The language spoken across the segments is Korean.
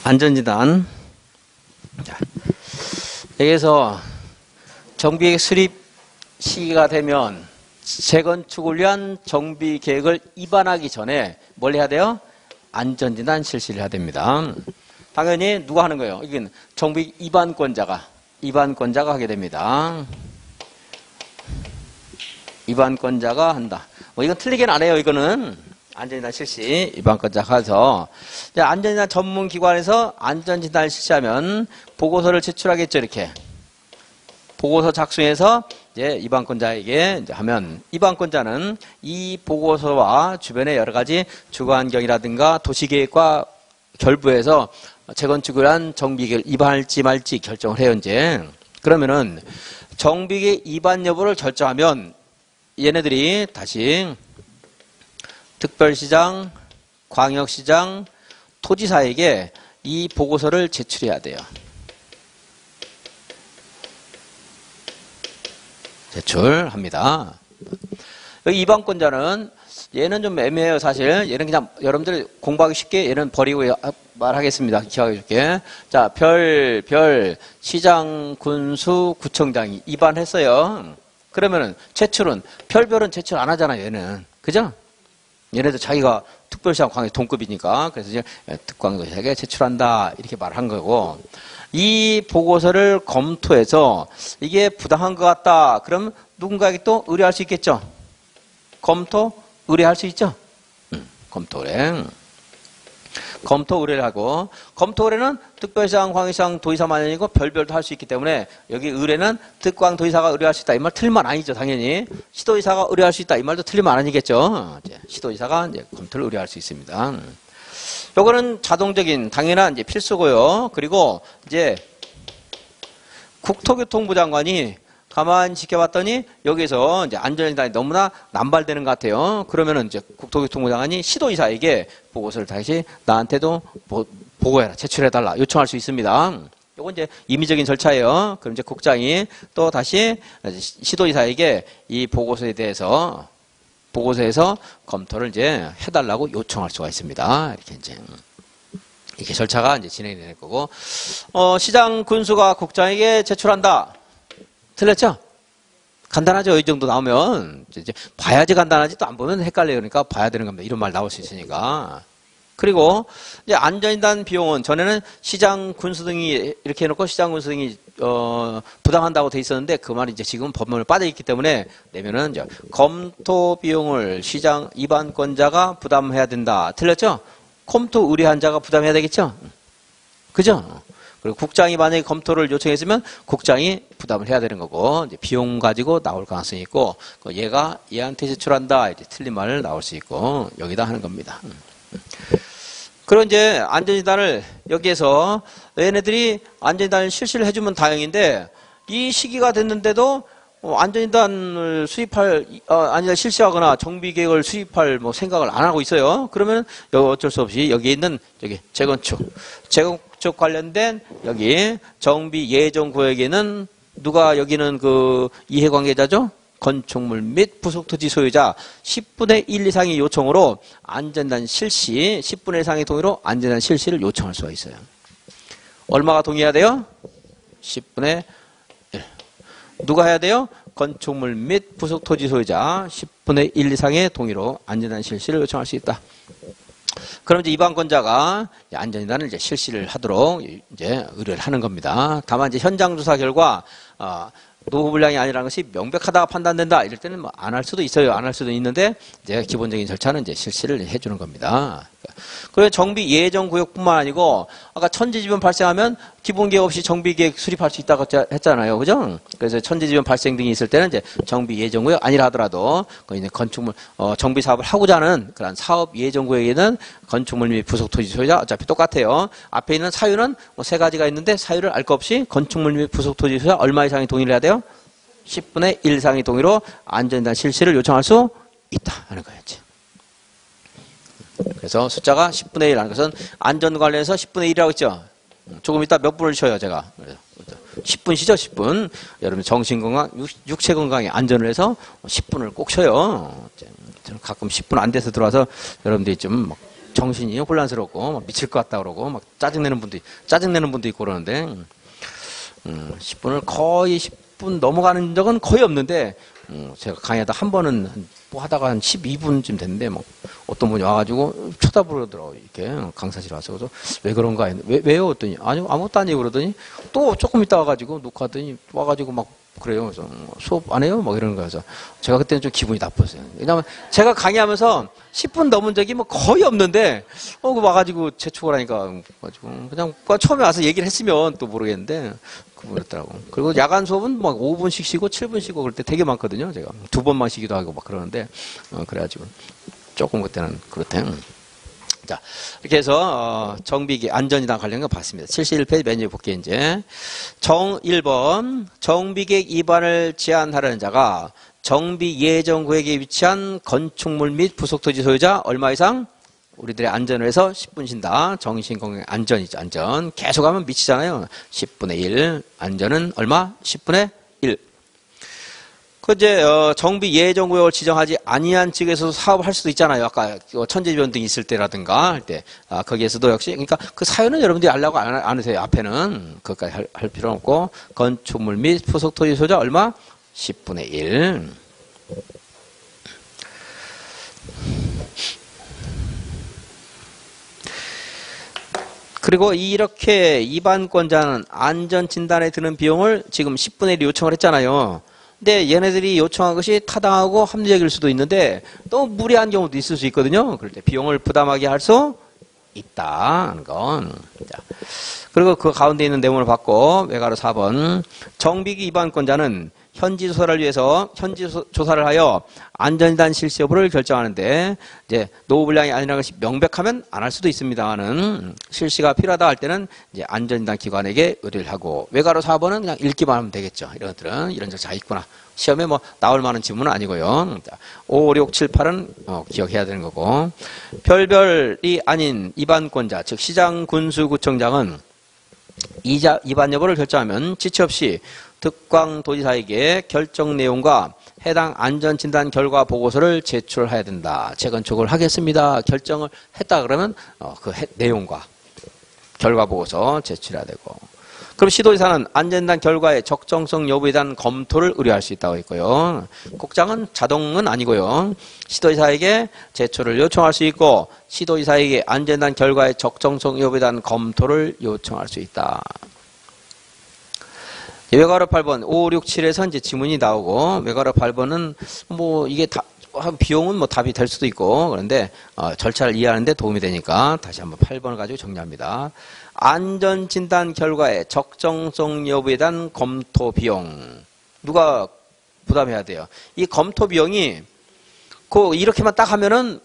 안전진단. 자, 여기서 정비계획 수립 시기가 되면 재건축을 위한 정비계획을 입안하기 전에 뭘 해야 돼요? 안전진단 실시를 해야 됩니다. 당연히 누가 하는 거예요? 이건 정비 입안권자가 하게 됩니다. 입안권자가 한다. 뭐 이건 틀리게는 안 해요. 이거는 안전진단 실시 입안권자가 해서 안전진단 전문기관에서 안전진단을 실시하면 보고서를 제출하겠죠. 이렇게 보고서 작성해서 이제 입안권자에게 이제 하면 입안권자는 이 보고서와 주변의 여러 가지 주거환경이라든가 도시계획과 결부해서 재건축을 한 정비계획을 입안할지 말지 결정을 해요. 이제 그러면은 정비계획 입안 여부를 결정하면 얘네들이 다시 특별시장, 광역시장, 토지사에게 이 보고서를 제출해야 돼요. 제출합니다. 여기 입안권자는 얘는 좀 애매해요. 사실 얘는 그냥 여러분들 공부하기 쉽게 얘는 버리고 말하겠습니다. 기억해 줄게. 자, 별 시장, 군수, 구청장이 입안했어요. 그러면은 제출은 별은 제출 안 하잖아요. 얘는 그죠? 얘네도 자기가 특별시장 광역 동급이니까 그래서 이제 특광도시에게 제출한다 이렇게 말한 거고, 이 보고서를 검토해서 이게 부당한 것 같다. 그럼 누군가에게 또 의뢰할 수 있겠죠. 검토 의뢰할 수 있죠. 검토 의뢰를 하고, 검토 의뢰는 특별시장, 광역시장, 도지사만 아니고 별별도 할 수 있기 때문에 여기 의뢰는 특광 도지사가 의뢰할 수 있다. 이 말 틀린 말 아니죠. 당연히 시도지사가 의뢰할 수 있다. 이 말도 틀린 말 아니겠죠. 이제 시도지사가 이제 검토를 의뢰할 수 있습니다. 요거는 자동적인 당연한 이제 필수고요. 그리고 이제 국토교통부 장관이 가만히 지켜봤더니 여기서 이제 안전진단이 너무나 남발되는 것 같아요. 그러면은 이제 국토교통부 장관이 시도지사에게 보고서를 다시 나한테도 보고해라, 제출해달라 요청할 수 있습니다. 요건 이제 임의적인 절차예요. 그럼 이제 국장이 또 다시 시도지사에게 이 보고서에 대해서 보고서에서 검토를 이제 해달라고 요청할 수가 있습니다. 이렇게 절차가 이제 진행이 될 거고, 시장 군수가 국장에게 제출한다. 틀렸죠? 간단하죠? 이 정도 나오면 이제 봐야지 간단하지 또 안 보면 헷갈려요. 그러니까 봐야 되는 겁니다. 이런 말 나올 수 있으니까. 그리고 이제 안전진단 비용은 전에는 시장 군수 등이 이렇게 해놓고 시장 군수 등이 부담한다고 돼 있었는데 그 말이 이제 지금 법률에 빠져 있기 때문에 내면은 이제 검토 비용을 시장 입안권자가 부담해야 된다. 틀렸죠? 검토 의뢰한 자가 부담해야 되겠죠? 그죠? 그리고 국장이 만약에 검토를 요청했으면 국장이 부담을 해야 되는 거고, 이제 비용 가지고 나올 가능성이 있고, 얘가 얘한테 제출한다. 이제 틀린 말 나올 수 있고, 여기다 하는 겁니다. 그리고 이제 안전진단을 여기에서 얘네들이 안전진단을 실시를 해주면 다행인데, 이 시기가 됐는데도 안전진단을 안전진단 실시하거나 정비계획을 수립할 생각을 안 하고 있어요. 그러면 어쩔 수 없이 여기 있는 재건축 관련된 여기 정비 예정구역에는 누가 여기는 그 이해관계자죠? 건축물 및 부속토지 소유자 10분의 1 이상의 요청으로 안전진단 실시, 10분의 1 이상의 동의로 안전진단 실시를 요청할 수가 있어요. 얼마가 동의해야 돼요? 10분의 1. 누가 해야 돼요? 건축물 및 부속토지 소유자 10분의 1 이상의 동의로 안전진단 실시를 요청할 수 있다. 그럼 이제 입안권자가 안전진단을 이제 실시를 하도록 이제 의뢰를 하는 겁니다. 다만 이제 현장 조사 결과 노후불량이 아니라는 것이 명백하다가 판단된다. 이럴 때는 안 할 수도 있어요. 안 할 수도 있는데 이제 기본적인 절차는 이제 실시를 해주는 겁니다. 그리고 정비 예정 구역뿐만 아니고 아까 천재지변 발생하면 기본계획 없이 정비계획 수립할 수 있다고 했잖아요. 그죠? 그래서 천재지변 발생 등이 있을 때는 이제 정비 예정 구역 아니라 하더라도 이제 건축물 정비 사업을 하고자 하는 그런 사업 예정 구역에는 건축물 및 부속토지 소유자 어차피 똑같아요. 앞에 있는 사유는 세 가지가 있는데 사유를 알 것 없이 건축물 및 부속토지 소유자 얼마 이상의 동의를 해야 돼요? 10분의 1 이상의 동의로 안전진단 실시를 요청할 수 있다 하는 거였지. 그래서 숫자가 10분의 1 하는 것은 안전 관련해서 10분의 1이라고 했죠. 조금 이따 몇 분을 쉬어요, 제가. 10분 쉬죠, 10분. 여러분 정신건강, 육체건강에 안전을 해서 10분을 꼭 쉬어요. 저는 가끔 10분 안 돼서 들어와서 여러분들이 좀 정신이 혼란스럽고 막 미칠 것 같다 그러고 막 짜증내는 분도 있고 그러는데 10분을 거의 10분 넘어가는 적은 거의 없는데 제가 강의하다 한 번은 뭐 하다가 한 12분쯤 됐는데 뭐 어떤 분이 와가지고 쳐다보더라고요. 이렇게 강사실 와서. 그래서 왜 그런가 했는데 왜요? 했더니 아니 아무것도 아니에요. 그러더니 또 조금 있다 와가지고 녹화하더니 와가지고 막 그래요. 그래서 수업 안 해요? 막 이러는 거예요. 그래서 제가 그때는 좀 기분이 나빴어요. 왜냐면 제가 강의하면서 10분 넘은 적이 뭐 거의 없는데 와가지고 재촉을 하니까 가지고 그냥 처음에 와서 얘기를 했으면 또 모르겠는데 그랬더라고. 그리고 야간 수업은 막 5분씩 쉬고 7분 쉬고 그럴 때 되게 많거든요. 제가 2번만 쉬기도 하고 막 그러는데 그래가지고 조금 그때는 그렇대. 자, 이렇게 해서 정비기 안전이랑 관련된 거 봤습니다. 71페이지 메뉴 볼게요. 이제 1번 정비계획 위반을 제한하려는 자가 정비 예정 구역에 위치한 건축물 및 부속토지 소유자 얼마 이상 우리들의 안전을 해서 10분 쉰다. 정신건강 안전이죠. 안전 계속하면 미치잖아요. 10분의 1 안전은 얼마? 10분의 1. 그 이제 정비 예정 구역을 지정하지 아니한 측에서도 사업을 할 수도 있잖아요. 아까 천재지변 등 있을 때라든가 할 때 거기에서도 역시 그러니까 그 사연은 여러분들이 알라고 안 하세요. 앞에는 그것까지 할 필요는 없고 건축물 및 부속토지 소유자 얼마? 10분의 1. 그리고 이렇게 위반권자는 안전진단에 드는 비용을 지금 10분의 1 요청을 했잖아요. 근데 얘네들이 요청한 것이 타당하고 합리적일 수도 있는데 또 무리한 경우도 있을 수 있거든요. 그럴 때 비용을 부담하게 할 수 있다는 건. 자, 그리고 그 가운데 있는 내용을 받고 외가로 4번 정비기 위반권자는 현지 조사를 하여 안전진단 실시 여부를 결정하는데 이제 노후불량이 아니라는 것이 명백하면 안 할 수도 있습니다만은 실시가 필요하다 할 때는 이제 안전진단 기관에게 의뢰를 하고 외가로 4번은 그냥 읽기만 하면 되겠죠. 이런 것들은 이런 절차가 있구나. 시험에 뭐 나올 만한 지문은 아니고요. 5, 6, 7, 8은 기억해야 되는 거고 별별이 아닌 위반권자 즉 시장 군수구청장은 위반 여부를 결정하면 지체 없이 득광도지사에게 결정 내용과 해당 안전진단 결과 보고서를 제출해야 된다. 재건축을 하겠습니다. 결정을 했다 그러면 그 내용과 결과 보고서 제출해야 되고 그럼 시도지사는 안전진단 결과의 적정성 여부에 대한 검토를 의뢰할 수 있다고 했고요. 국장은 자동은 아니고요. 시도지사에게 제출을 요청할 수 있고 시도지사에게 안전진단 결과의 적정성 여부에 대한 검토를 요청할 수 있다. 외과로 8번 5, 6, 7에서 이제 지문이 나오고 외과로 8번은 뭐 이게 다 비용은 뭐 답이 될 수도 있고 그런데 절차를 이해하는데 도움이 되니까 다시 한번 8번을 가지고 정리합니다. 안전진단 결과의 적정성 여부에 대한 검토 비용 누가 부담해야 돼요? 이 검토 비용이 이렇게만 딱 하면은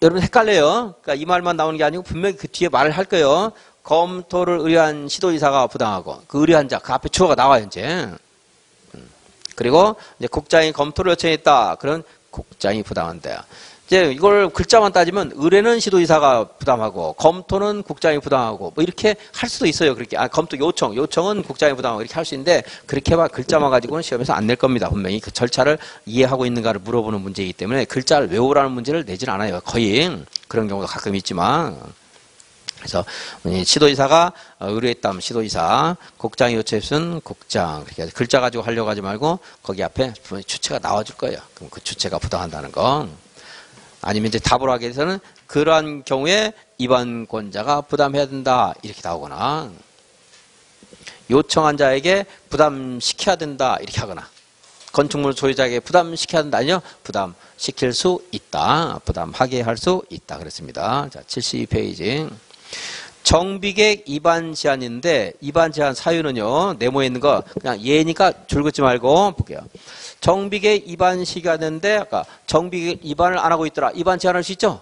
여러분 헷갈려요. 그러니까 이 말만 나오는 게 아니고 분명히 그 뒤에 말을 할 거예요. 검토를 의뢰한 시도지사가 부담하고 그 의뢰한 자 그 앞에 주어가 나와요 이제. 그리고 이제 국장이 검토를 요청했다. 그런 국장이 부담한다. 이제 이걸 글자만 따지면 의뢰는 시도지사가 부담하고 검토는 국장이 부담하고 뭐 이렇게 할 수도 있어요. 그렇게 검토 요청은 국장이 부담하고 이렇게 할 수 있는데 그렇게만 글자만 가지고는 시험에서 안 낼 겁니다. 분명히 그 절차를 이해하고 있는가를 물어보는 문제이기 때문에 글자를 외우라는 문제를 내진 않아요. 거의 그런 경우도 가끔 있지만. 그래서 시도지사가 의뢰했다면 시도지사, 국장이 요청했으면 국장 그렇게 글자 가지고 하려고 하지 말고 거기 앞에 주체가 나와줄 거예요. 그럼 그 주체가 부담한다는 거. 아니면 이제 답으로 하기 위해서는 그러한 경우에 위반권자가 부담해야 된다 이렇게 나오거나 요청한 자에게 부담시켜야 된다 이렇게 하거나 건축물 소유자에게 부담시켜야 된다 아니요 부담시킬 수 있다 부담하게 할 수 있다 그랬습니다. 자 72페이지 정비계획 위반 제한인데 위반 제한 사유는요 네모에 있는 거 그냥 예니까 줄 긋지 말고 볼게요. 정비계획 위반 시기가 됐는데 아까 정비계획 위반을 안 하고 있더라. 위반 제한할 수 있죠?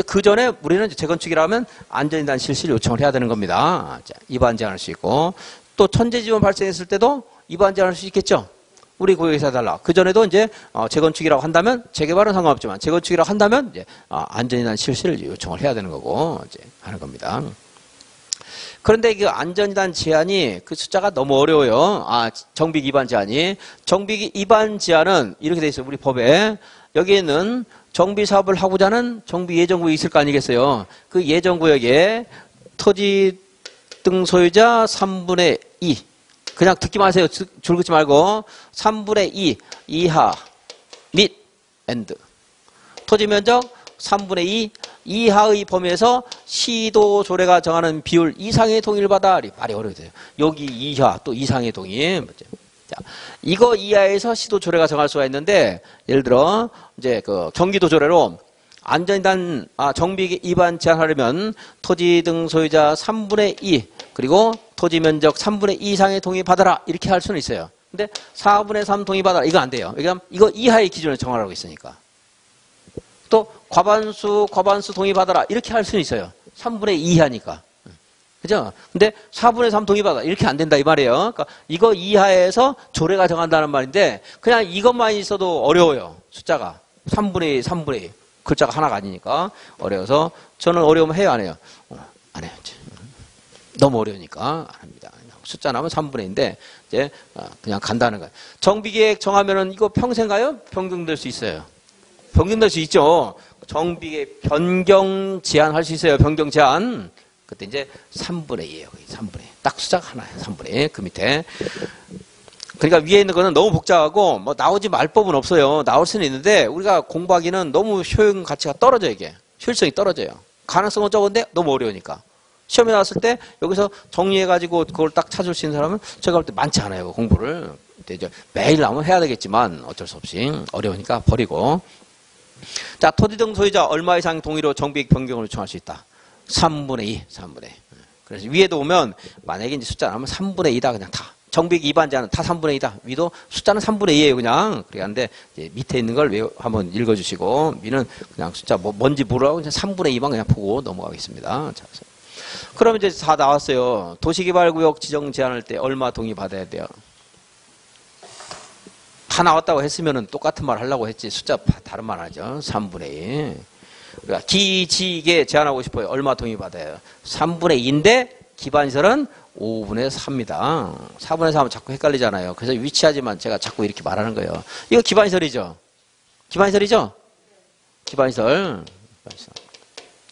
그 전에 우리는 재건축이라면 안전진단 실시를 요청을 해야 되는 겁니다. 자, 위반 제한할 수 있고 또 천재지변 발생했을 때도 위반 제한할 수 있겠죠? 우리 구역에서 해달라. 그 전에도 이제 재건축이라고 한다면 재개발은 상관없지만 재건축이라고 한다면 이제 안전진단 실시를 요청을 해야 되는 거고 이제 하는 겁니다. 그런데 그 안전진단 제한이 그 숫자가 너무 어려워요. 정비 위반 제한이. 정비 위반 제한은 이렇게 돼 있어요. 우리 법에. 여기에는 정비 사업을 하고자 하는 정비 예정구역이 있을 거 아니겠어요. 그 예정구역에 토지 등 소유자 3분의 2. 그냥 듣기만 하세요. 줄 긋지 말고 3분의 2 이하 및 엔드. 토지 면적 3분의 2 이하의 범위에서 시도 조례가 정하는 비율 이상의 동의를 받아. 말이 어려워요. 여기 이하 또 이상의 동의. 자, 이거 이하에서 시도 조례가 정할 수가 있는데, 예를 들어 이제 그 경기도 조례로 안전단 정비 위반 제한하려면 토지 등 소유자 3분의 2 그리고 토지 면적 3분의 2 이상의 동의 받아라 이렇게 할 수는 있어요. 근데 4분의 3 동의 받아라 이거 안 돼요. 왜냐면 이거 이하의 기준을 정하라고 있으니까. 또 과반수 동의 받아라 이렇게 할 수는 있어요. 3분의 2 이하니까. 그죠? 근데 4분의 3 동의 받아 이렇게 안 된다 이 말이에요. 그러니까 이거 이하에서 조례가 정한다는 말인데 그냥 이것만 있어도 어려워요. 숫자가 3분의 2, 3분의 2. 글자가 하나가 아니니까 어려워서 저는 어려우면 해요 안 해요? 안 해요. 너무 어려우니까 안 합니다. 숫자 나면 3분의 2인데 이제 그냥 간다는 거예요. 정비계획 정하면은 이거 평생 가요? 변경될 수 있어요. 변경될 수 있죠. 정비계획 변경 제한할 수 있어요. 변경 제한. 그때 이제 3분의 2예요. 3분의 2. 딱 숫자가 하나예요. 3분의 2. 그 밑에. 그러니까 위에 있는 거는 너무 복잡하고 뭐 나오지 말 법은 없어요. 나올 수는 있는데 우리가 공부하기는 너무 효용 가치가 떨어져요. 이게. 효율성이 떨어져요. 가능성은 적은데 너무 어려우니까. 시험에 나왔을 때 여기서 정리해가지고 그걸 딱 찾을 수 있는 사람은 제가 볼 때 많지 않아요. 공부를. 이제 매일 나오면 해야 되겠지만 어쩔 수 없이 어려우니까 버리고. 자, 토지 등 소유자 얼마 이상 동의로 정비계획 변경을 요청할 수 있다. 3분의 2, 3분의 2. 그래서 위에도 오면 만약에 이제 숫자 나오면 3분의 2다 그냥 다. 정비계획 위반 제한은 다 3분의 2다. 위도 숫자는 3분의 2예요 그냥. 그래는데 밑에 있는 걸 한번 읽어주시고 위는 그냥 숫자 뭔지 모르라고 그냥 3분의 2만 그냥 보고 넘어가겠습니다. 자, 그럼 이제 다 나왔어요. 도시개발구역 지정 제한할 때 얼마 동의 받아야 돼요? 다 나왔다고 했으면은 똑같은 말 하려고 했지 숫자 다른 말 하죠. 3분의 2. 그러니까 기지개 제한하고 싶어요. 얼마 동의 받아요? 3분의 2인데 기반시설은 5분의 4입니다. 4분의 4하면 자꾸 헷갈리잖아요. 그래서 위치하지만 제가 자꾸 이렇게 말하는 거예요. 이거 기반시설이죠? 기반시설이죠? 기반시설.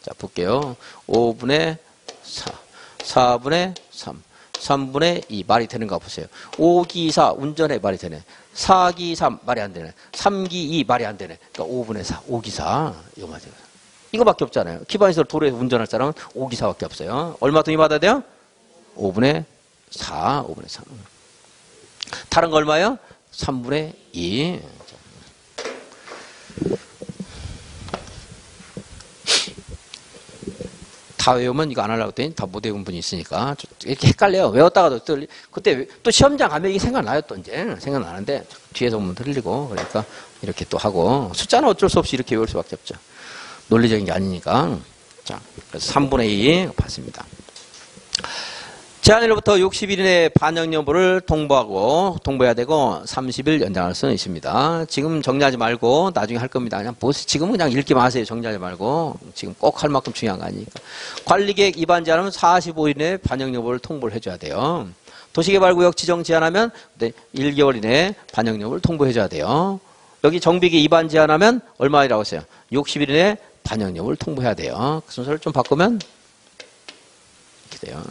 자, 볼게요. 5분의 4, 4분의 3, 3분의 2 말이 되는가 보세요. 5기 4 운전해 말이 되네. 4기 3 말이 안 되네. 3기 2 말이 안 되네. 그러니까 5분의 4, 5기 4 이거 맞아요. 이거밖에 없잖아요. 기반시설 도로에서 운전할 사람은 5기 4밖에 없어요. 얼마 동의 받아야 돼요? 5분의 4, 5분의 3. 다른 거 얼마예요? 3분의 2. 다 외우면 이거 안 하려고 했더니 다 못 외운 분이 있으니까 이렇게 헷갈려요. 외웠다가도 또 그때 또 시험장 가면 이게 생각나요. 또 이제 생각나는데 뒤에서 보면 틀리고 그러니까 이렇게 또 하고 숫자는 어쩔 수 없이 이렇게 외울 수밖에 없죠. 논리적인 게 아니니까. 자, 그래서 3분의 2 봤습니다. 제한일로부터 60일 이내 반영 여부를 통보해야 되고 30일 연장할 수는 있습니다. 지금 정리하지 말고 나중에 할 겁니다. 그냥 지금은 그냥 읽기만 하세요. 정리하지 말고. 지금 꼭 할 만큼 중요한 거 아니니까. 관리계획 위반 제한하면 45일 이내 반영 여부를 통보를 해줘야 돼요. 도시개발구역 지정 제한하면 1개월 이내 반영 여부를 통보해줘야 돼요. 여기 정비계획 위반 제한하면 얼마이라고 했어요? 60일 이내 반영 여부를 통보해야 돼요. 그 순서를 좀 바꾸면 이렇게 돼요.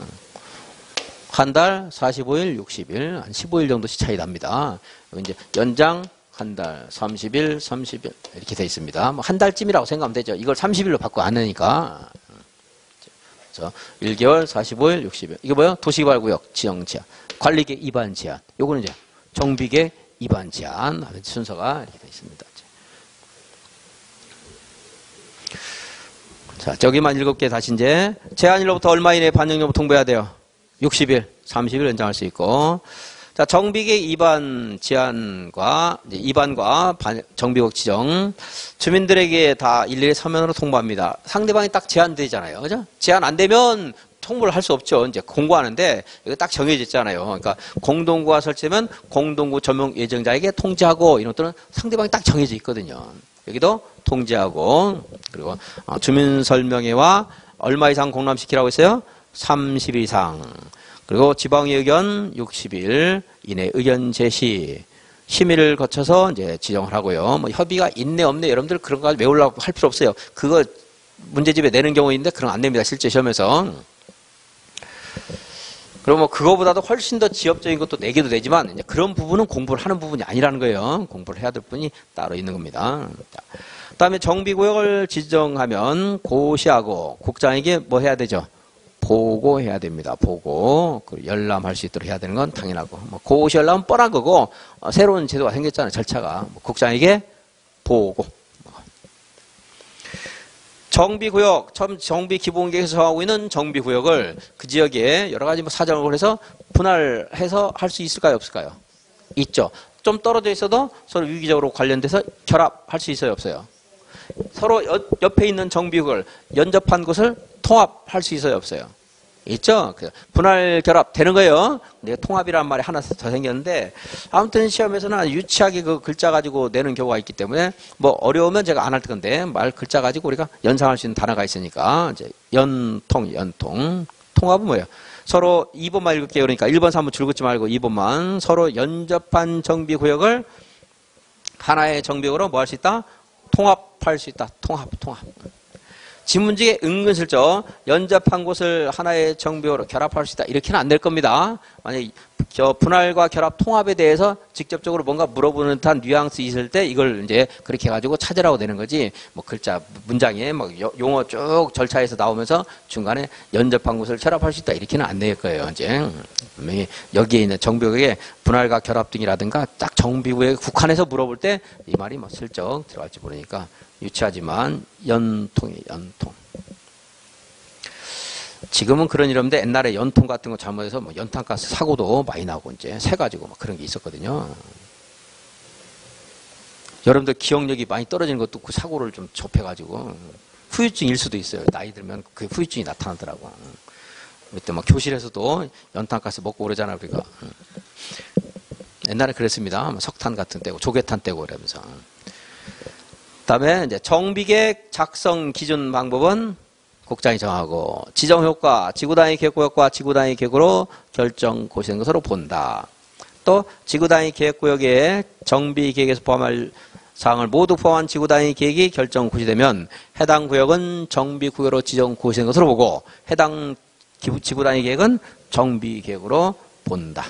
한 달, 45일, 60일, 한 15일 정도씩 차이 납니다. 이제 연장, 한 달, 30일, 30일, 이렇게 돼 있습니다. 뭐 한 달쯤이라고 생각하면 되죠. 이걸 30일로 바꿔 안 하니까. 그래서 1개월, 45일, 60일. 이게 뭐예요? 도시개발구역 지정 제한. 관리계획 위반 제한. 요거는 이제 정비계획 위반 제한. 순서가 이렇게 돼 있습니다. 자, 저기만 읽을게 다시 이제. 제한일로부터 얼마 이내에 반영 여부 통보해야 돼요? 60일, 30일 연장할 수 있고. 자, 정비계획 위반 제한과 정비구역 지정. 주민들에게 다 일일이 서면으로 통보합니다. 상대방이 딱 제한되잖아요. 그죠? 제한 안 되면 통보를 할 수 없죠. 이제 공고하는데 이거 딱 정해져 있잖아요. 그러니까 공동구가 설치면 공동구 전용 예정자에게 통지하고 이런 것들은 상대방이 딱 정해져 있거든요. 여기도 통지하고 그리고 주민설명회와 얼마 이상 공람시키라고 했어요? 30일 이상. 그리고 지방의 의견 60일 이내 의견 제시. 심의를 거쳐서 이제 지정을 하고요. 뭐 협의가 있네 없네 여러분들 그런 거 외우려고 할 필요 없어요. 그거 문제집에 내는 경우 있는데 그런 거 안 냅니다. 실제 시험에서. 그리고 뭐 그거보다도 훨씬 더 지엽적인 것도 내기도 되지만 이제 그런 부분은 공부를 하는 부분이 아니라는 거예요. 공부를 해야 될 분이 따로 있는 겁니다. 그다음에 정비구역을 지정하면 고시하고 국장에게 뭐 해야 되죠? 보고해야 됩니다. 보고. 열람할 수 있도록 해야 되는 건 당연하고. 뭐 고시 열람은 뻔한 거고 새로운 제도가 생겼잖아요. 절차가. 국장에게 보고. 정비구역, 정비기본계획에서 정하고 있는 정비구역을 그 지역에 여러 가지 뭐 사정을 해서 분할해서 할 수 있을까요? 없을까요? 있죠. 좀 떨어져 있어도 서로 유기적으로 관련돼서 결합할 수 있어요? 없어요? 서로 옆에 있는 정비구역을 연접한 곳을 통합할 수 있어요? 없어요? 있죠? 분할 결합 되는 거예요. 근데 통합이라는 말이 하나 더 생겼는데 아무튼 시험에서는 유치하게 그 글자 가지고 내는 경우가 있기 때문에 뭐 어려우면 제가 안 할 건데 말 글자 가지고 우리가 연상할 수 있는 단어가 있으니까 이제 연통. 통합은 뭐예요? 서로 2번만 읽을게요. 그러니까 1번, 3번 줄 긋지 말고 2번만 서로 연접한 정비구역을 하나의 정비구역으로 뭐 할 수 있다? 통합할 수 있다. 통합. 지문지에 은근슬쩍 연접한 곳을 하나의 정비구역으로 결합할 수 있다. 이렇게는 안 될 겁니다. 만약에 분할과 결합 통합에 대해서 직접적으로 뭔가 물어보는 듯한 뉘앙스 있을 때 이걸 이제 그렇게 해가지고 찾으라고 되는 거지. 뭐 글자, 문장에 막 용어 쭉 절차에서 나오면서 중간에 연접한 곳을 결합할 수 있다. 이렇게는 안 될 거예요. 이제 여기에 있는 정비구역의 분할과 결합 등이라든가 딱 정비구역에 국한해서 물어볼 때 이 말이 뭐 슬쩍 들어갈지 모르니까 유치하지만 연통이에요. 연통. 지금은 그런 일 없는데 옛날에 연통 같은 거 잘못해서 뭐 연탄가스 사고도 많이 나고 이제 새 가지고 막 그런 게 있었거든요. 여러분들 기억력이 많이 떨어지는 것도 그 사고를 좀 접해가지고 후유증일 수도 있어요. 나이 들면 그 후유증이 나타나더라고. 그때 막 교실에서도 연탄가스 먹고 그러잖아 우리가. 옛날에 그랬습니다. 석탄 같은 때고 조개탄 때고 그러면서. 그다음에 이제 정비계획 작성 기준 방법은 국장이 정하고 지정효과, 지구단위 계획구역과 지구단위 계획으로 결정 고시된 것으로 본다. 또 지구단위 계획구역에 정비계획에서 포함할 사항을 모두 포함한 지구단위 계획이 결정 고시되면 해당 구역은 정비구역으로 지정 고시된 것으로 보고 해당 지구단위 계획은 정비계획으로 본다.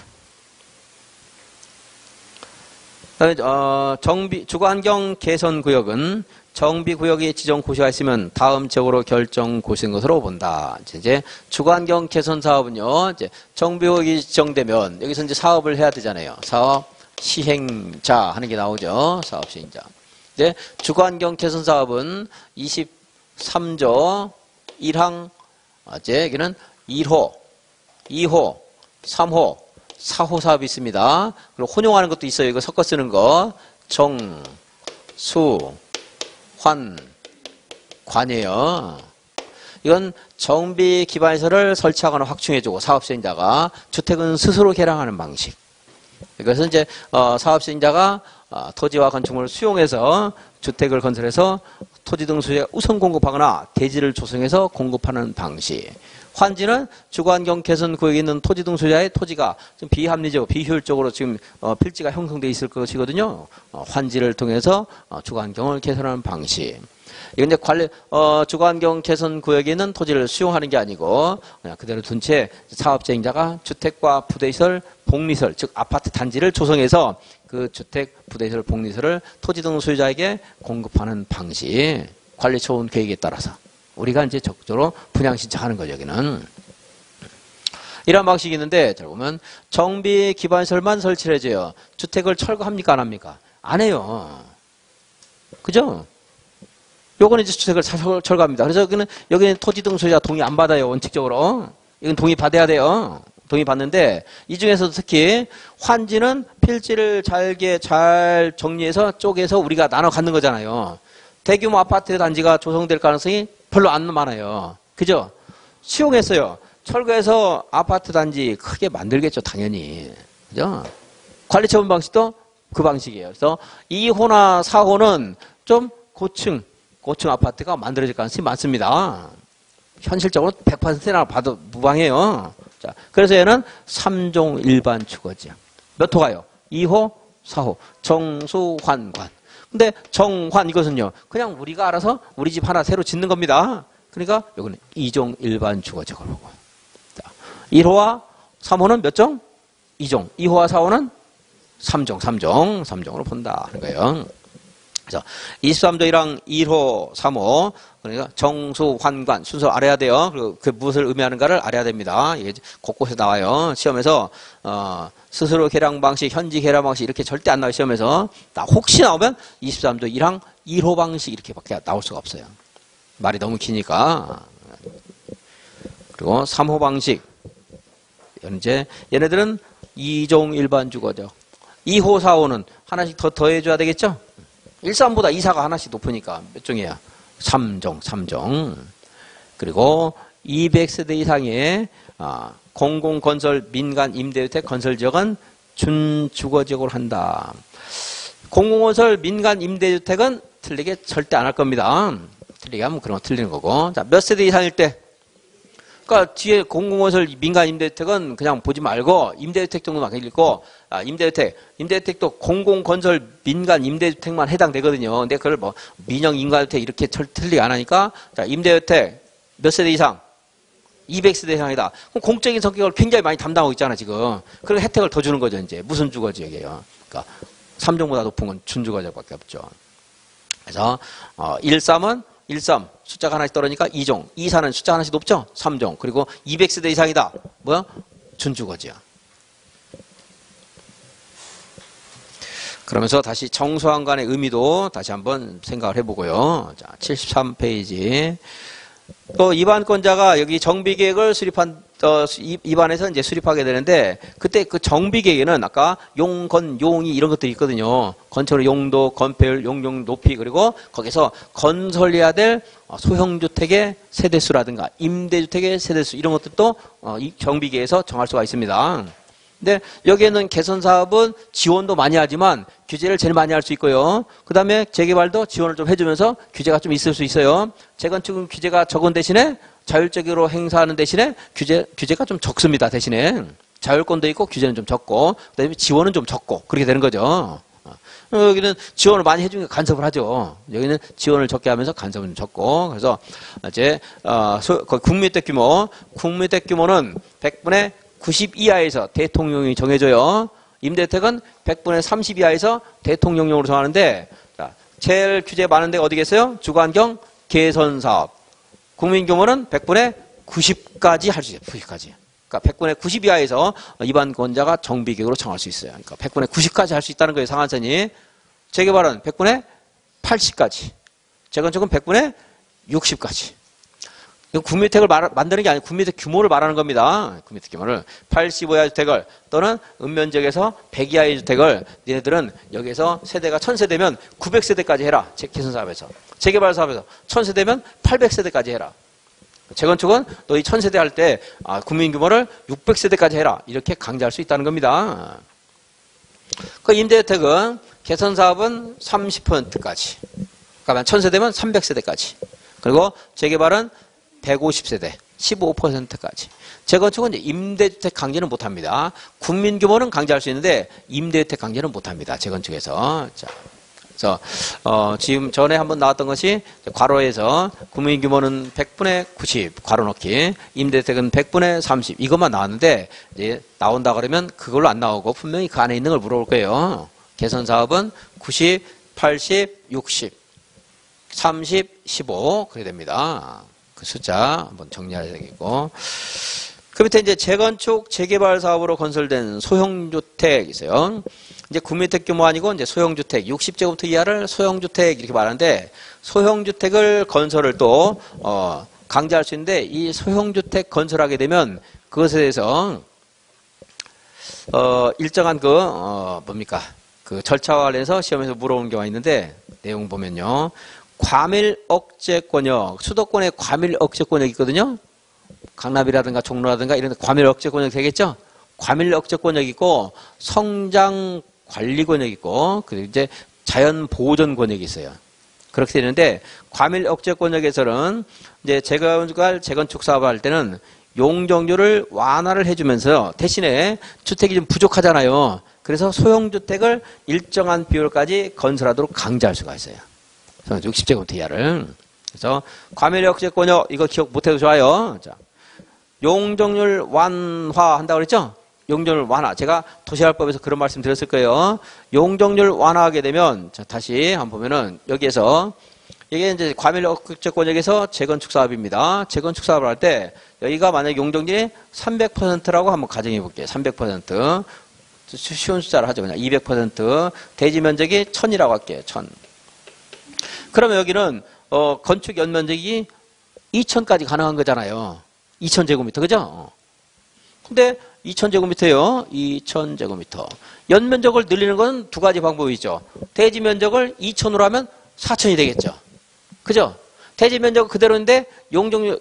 그다음에 주거환경 개선구역은 정비구역이 지정 고시가 있으면 다음 지역으로 결정 고시된 것으로 본다. 이제 주거환경 개선 사업은요, 이제 정비구역이 지정되면 여기서 이제 사업을 해야 되잖아요. 사업 시행자 하는 게 나오죠. 사업 시행자. 이제 주거환경 개선 사업은 23조 1항 이제 여기는 1호, 2호, 3호, 4호 사업이 있습니다. 그리고 혼용하는 것도 있어요. 이거 섞어 쓰는 거. 정, 수, 환, 관이에요. 이건 정비 기반시설을 설치하거나 확충해주고 사업시행자가 주택은 스스로 개량하는 방식. 그래서 이제 사업시행자가 토지와 건축물을 수용해서 주택을 건설해서 토지 등 소유에 우선 공급하거나 대지를 조성해서 공급하는 방식. 환지는 주거환경 개선 구역에 있는 토지 등 소유자의 토지가 좀 비합리적으로 비효율적으로 지금 필지가 형성되어 있을 것이거든요. 환지를 통해서 주거환경을 개선하는 방식. 이건 이제 주거환경 개선 구역에 있는 토지를 수용하는 게 아니고 그냥 그대로 둔 채 사업자행자가 주택과 부대시설, 복리시설, 즉 아파트 단지를 조성해서 그 주택, 부대시설, 복리시설을 토지 등 소유자에게 공급하는 방식. 관리처분 계획에 따라서. 우리가 이제 적극적으로 분양 신청하는 거죠, 여기는. 이런 방식이 있는데, 잘 보면, 정비 기반시설만 설치를 해줘요. 주택을 철거합니까, 안 합니까? 안 해요. 그죠? 요거는 이제 주택을 철거합니다. 그래서 여기는 토지 등 소유자 동의 안 받아요, 원칙적으로. 이건 동의 받아야 돼요. 동의 받는데, 이 중에서도 특히, 환지는 필지를 잘 정리해서 쪼개서 우리가 나눠 갖는 거잖아요. 대규모 아파트 단지가 조성될 가능성이 별로 안 많아요. 그죠? 수용했어요. 철거해서 아파트 단지 크게 만들겠죠, 당연히. 그죠? 관리처분 방식도 그 방식이에요. 그래서 2호나 4호는 좀 고층 아파트가 만들어질 가능성이 많습니다. 현실적으로 100%나 봐도 무방해요. 자, 그래서 얘는 3종 일반 주거지역. 몇 호가요? 2호, 4호. 정수환관. 근데 정환 이것은요. 그냥 우리가 알아서 우리 집 하나 새로 짓는 겁니다. 그러니까 여기는 2종 일반 주거적을 보고. 1호와 3호는 몇 종? 2종. 2호와 4호는 3종으로 본다 하는 거예요. 그래서 23조 1항 1호, 3호 그러니까 정수, 환관 순서 알아야 돼요. 그리고 그 무엇을 의미하는가를 알아야 됩니다. 이게 곳곳에 나와요. 시험에서 스스로 계량 방식, 현지 계량 방식 이렇게 절대 안 나와요. 시험에서 혹시 나오면 23조 1항 1호 방식 이렇게밖에 나올 수가 없어요. 말이 너무 기니까. 그리고 3호 방식 이제 얘네들은 2종 일반 주거죠. 2호, 4호는 하나씩 더 더해줘야 되겠죠? 1, 3보다 2, 4가 하나씩 높으니까 몇 종이야? 3종. 그리고 200세대 이상의 공공건설 민간 임대주택 건설지역은 준주거지역으로 한다. 공공건설 민간 임대주택은 틀리게 절대 안 할 겁니다. 틀리게 하면 그런 거 틀리는 거고. 자, 몇 세대 이상일 때? 그러니까 뒤에 공공건설 민간 임대주택은 그냥 보지 말고 임대주택 정도만 읽고 임대주택도 공공건설 민간 임대주택만 해당되거든요. 근데 그걸 뭐 민영 인가주택 이렇게 틀리게 안 하니까 자, 임대주택 몇 세대 이상? 200세대 이상이다. 그럼 공적인 성격을 굉장히 많이 담당하고 있잖아 지금. 그런 혜택을 더 주는 거죠 이제. 무슨 주거지역이에요. 그러니까 3종보다 높은 건 준주거지역밖에 없죠. 그래서 13은 13 숫자가 하나씩 떨어지니까 2종, 24는 숫자 하나씩 높죠? 3종. 그리고 200세대 이상이다. 뭐야? 준주거지야. 그러면서 다시 정수환관의 의미도 다시 한번 생각을 해보고요. 자, 73페이지. 또 입안권자가 여기 정비계획을 수립한 입안에서 이제 수립하게 되는데 그때 그 정비계획에는 아까 용, 건, 용이 이런 것들이 있거든요. 건설의 용도, 건폐율, 용용 높이 그리고 거기서 건설해야 될 소형주택의 세대수라든가 임대주택의 세대수 이런 것들도 이 정비계획에서 정할 수가 있습니다. 근데 여기에는 개선사업은 지원도 많이 하지만 규제를 제일 많이 할 수 있고요. 그 다음에 재개발도 지원을 좀 해주면서 규제가 좀 있을 수 있어요. 재건축은 규제가 적은 대신에 자율적으로 행사하는 대신에 규제가 좀 적습니다. 대신에 자율권도 있고 규제는 좀 적고 그 다음에 지원은 좀 적고 그렇게 되는 거죠. 여기는 지원을 많이 해주니까 간섭을 하죠. 여기는 지원을 적게 하면서 간섭은 좀 적고 그래서 이제 국민주택 규모는 100분의 90 이하에서 대통령이 정해져요. 임대주택은 100분의 30 이하에서 대통령령으로 정하는데 자, 제일 규제 많은 데가 어디겠어요? 주거환경 개선사업. 국민규모는 100분의 90까지 할 수 있어요. 90까지. 그러니까 100분의 90 이하에서 입안권자가 정비계획으로 정할 수 있어요. 그러니까 100분의 90까지 할 수 있다는 거예요. 상한선이. 재개발은 100분의 80까지. 재건축은 100분의 60까지. 국민주택을 만드는 게 아니고 국민주택 규모를 말하는 겁니다. 국민주택 규모를 85이하 주택을 또는 읍면지역에서 100 이하의 주택을 니네들은 여기에서 세대가 1000세대면 900세대까지 해라. 개선사업에서. 재개발 사업에서 1000세대면 800세대까지 해라. 재건축은 너희 1000세대 할 때 국민 규모를 600세대까지 해라. 이렇게 강제할 수 있다는 겁니다. 그 임대주택은 개선사업은 30%까지. 그러니까 1000세대면 300세대까지. 그리고 재개발은 150세대, 15%까지. 재건축은 이제 임대주택 강제는 못합니다. 국민 규모는 강제할 수 있는데 임대주택 강제는 못합니다. 재건축에서. 자, 그래서 지금 전에 한번 나왔던 것이 괄호에서 국민 규모는 100분의 90 괄호 넣기, 임대주택은 100분의 30 이것만 나왔는데 이제 나온다 그러면 그걸로 안 나오고 분명히 그 안에 있는 걸 물어볼 거예요. 개선 사업은 90, 80, 60, 30, 15 그렇게 됩니다. 그 숫자 한번 정리해야 되겠고. 그 밑에 이제 재건축, 재개발 사업으로 건설된 소형주택 있어요. 이제 국민주택 규모 아니고 이제 소형주택, 60제곱미터 이하를 소형주택 이렇게 말하는데 소형주택을 건설을 또 강제할 수 있는데 이 소형주택 건설하게 되면 그것에 대해서 일정한 뭡니까? 그 절차와 관련해서 시험에서 물어보는 경우가 있는데 내용 보면요. 과밀 억제 권역, 수도권에 과밀 억제 권역이 있거든요. 강남이라든가 종로라든가 이런 데 과밀 억제 권역이 되겠죠. 과밀 억제 권역이 있고 성장 관리 권역이 있고 그리고 이제 자연 보존 권역이 있어요. 그렇게 되는데 과밀 억제 권역에서는 이제 재건축 사업을 할 때는 용적률을 완화를 해주면서 대신에 주택이 좀 부족하잖아요. 그래서 소형주택을 일정한 비율까지 건설하도록 강제할 수가 있어요. 60제곱미터 이하를. 그래서 과밀역제권역 이거 기억 못해도 좋아요. 자, 용적률 완화한다고 그랬죠? 용적률 완화. 제가 도시활법에서 그런 말씀 드렸을 거예요. 용적률 완화하게 되면, 자, 다시 한번 보면은, 여기에서, 이게 이제 과밀역제권역에서 재건축 사업입니다. 재건축 사업을 할 때, 여기가 만약 용적률이 300%라고 한번 가정해 볼게요. 300%. 쉬운 숫자를 하죠. 그냥 200%. 대지 면적이 1000이라고 할게요. 1000. 그러면 여기는, 건축 연면적이 2000까지 가능한 거잖아요. 2000제곱미터. 그죠? 근데 2000제곱미터요. 2000제곱미터. 연면적을 늘리는 건 두 가지 방법이 있죠. 대지 면적을 2000으로 하면 4000이 되겠죠. 그죠? 대지 면적 그대로인데 용적률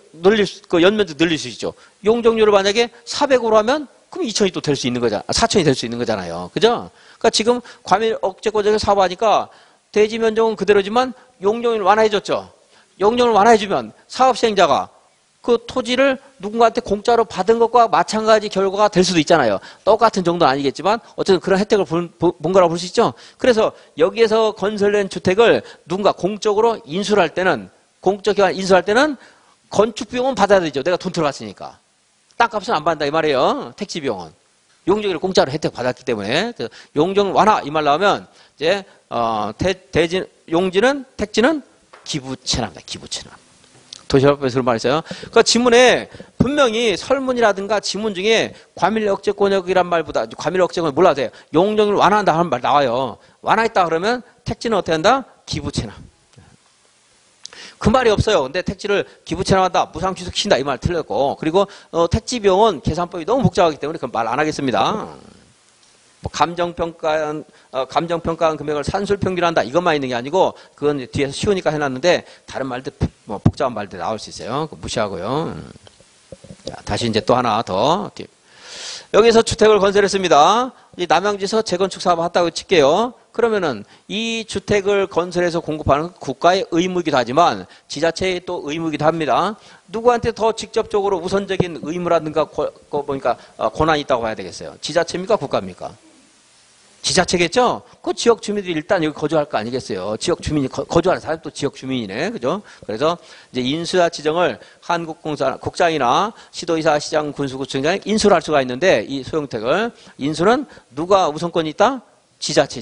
그 연면적 늘릴 수 있죠. 용적률을 만약에 400으로 하면 그럼 2000이 또 될 수 있는 거잖아. 4000이 될 수 있는 거잖아요. 그죠? 그러니까 지금 과밀억제권역에서 사업하니까 대지 면적은 그대로지만 용적률을 완화해줬죠. 용적률을 완화해주면 사업 시행자가 그 토지를 누군가한테 공짜로 받은 것과 마찬가지 결과가 될 수도 있잖아요. 똑같은 정도는 아니겠지만 어쨌든 그런 혜택을 본 거라고 볼 수 있죠. 그래서 여기에서 건설된 주택을 누군가 공적으로 인수를 할 때는 공적기관 인수할 때는 건축 비용은 받아야 되죠. 내가 돈 들어갔으니까. 땅값은 안 받는다 이 말이에요. 택지 비용은. 용적률을 공짜로 혜택 받았기 때문에 용적 완화 이 말 나오면 이제 대지 용지는 택지는 기부채납니다. 기부채납. 도시활법에서 그런 말 있어요. 그 지문에 분명히 설문이라든가 지문 중에 과밀억제권역이란 말보다 과밀억제권역 몰라도 돼요. 용적률을 완화한다 하는 말 나와요. 완화했다 그러면 택지는 어떻게 한다? 기부채납. 그 말이 없어요. 근데 택지를 기부채납한다, 무상 취득시킨다 이 말 틀렸고, 그리고 택지 비용은 계산법이 너무 복잡하기 때문에 그건 말 안 하겠습니다. 뭐 감정평가한 금액을 산술평균한다 이것만 있는 게 아니고 그건 뒤에서 쉬우니까 해놨는데 다른 말들 뭐 복잡한 말들 나올 수 있어요. 무시하고요. 자, 다시 이제 또 하나 더 여기서 주택을 건설했습니다. 이 남양주에서 재건축 사업 했다고 칠게요. 그러면은 이 주택을 건설해서 공급하는 국가의 의무이기도 하지만 지자체의 또 의무이기도 합니다. 누구한테 더 직접적으로 우선적인 의무라든가 보니까 권한이 있다고 봐야 되겠어요. 지자체입니까? 국가입니까? 지자체겠죠? 그 지역 주민들이 일단 여기 거주할 거 아니겠어요? 지역 주민이 거주하는 사람도 지역 주민이네. 그죠? 그래서 이제 인수자 지정을 한국공사, 국장이나 시도의사, 시장, 군수구청장이 인수를 할 수가 있는데 이 소형택을 인수는 누가 우선권이 있다? 지자체.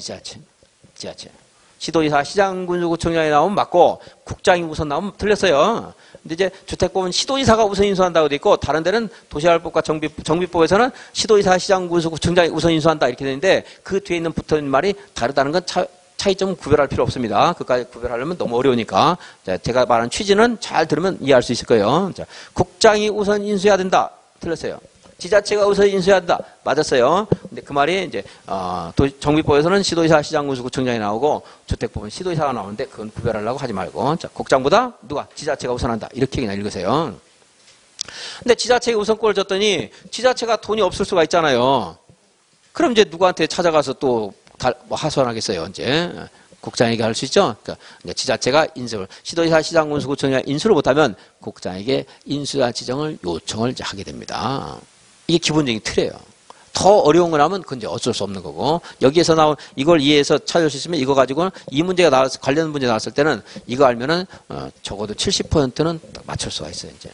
시도의사, 시장, 군수구청장이 나오면 맞고 국장이 우선 나오면 틀렸어요. 근데 이제 주택법은 시도의사가 우선 인수한다고 돼 있고 다른 데는 도시활법과 정비법에서는 시도의사, 시장, 군수구청장이 우선 인수한다 이렇게 되는데 그 뒤에 있는 붙어있는 말이 다르다는 건 차이점 구별할 필요 없습니다. 그까지 구별하려면 너무 어려우니까. 자, 제가 말한 취지는 잘 들으면 이해할 수 있을 거예요. 자, 국장이 우선 인수해야 된다. 틀렸어요. 지자체가 우선 인수해야 한다. 맞았어요. 근데 그 말이 이제 정비법에서는 시도의사, 시장군수구청장이 나오고 주택법은 시도의사가 나오는데 그건 구별하려고 하지 말고 자, 국장보다 누가 지자체가 우선한다. 이렇게 그냥 읽으세요. 근데 지자체에 우선권을 줬더니 지자체가 돈이 없을 수가 있잖아요. 그럼 이제 누구한테 찾아가서 또 뭐 하소연하겠어요. 이제 국장에게 할 수 있죠. 그러니까 이제 지자체가 인수를 시도의사, 시장군수구청장이 인수를 못하면 국장에게 인수자 지정을 요청을 이제 하게 됩니다. 이게 기본적인 틀이에요. 더 어려운 거 나오면 그건 이제 어쩔 수 없는 거고 여기에서 나온 이걸 이해해서 찾을 수 있으면 이거 가지고는 이 문제가 나왔을 관련 문제 나왔을 때는 이거 알면은 적어도 70%는 맞출 수가 있어요. 이제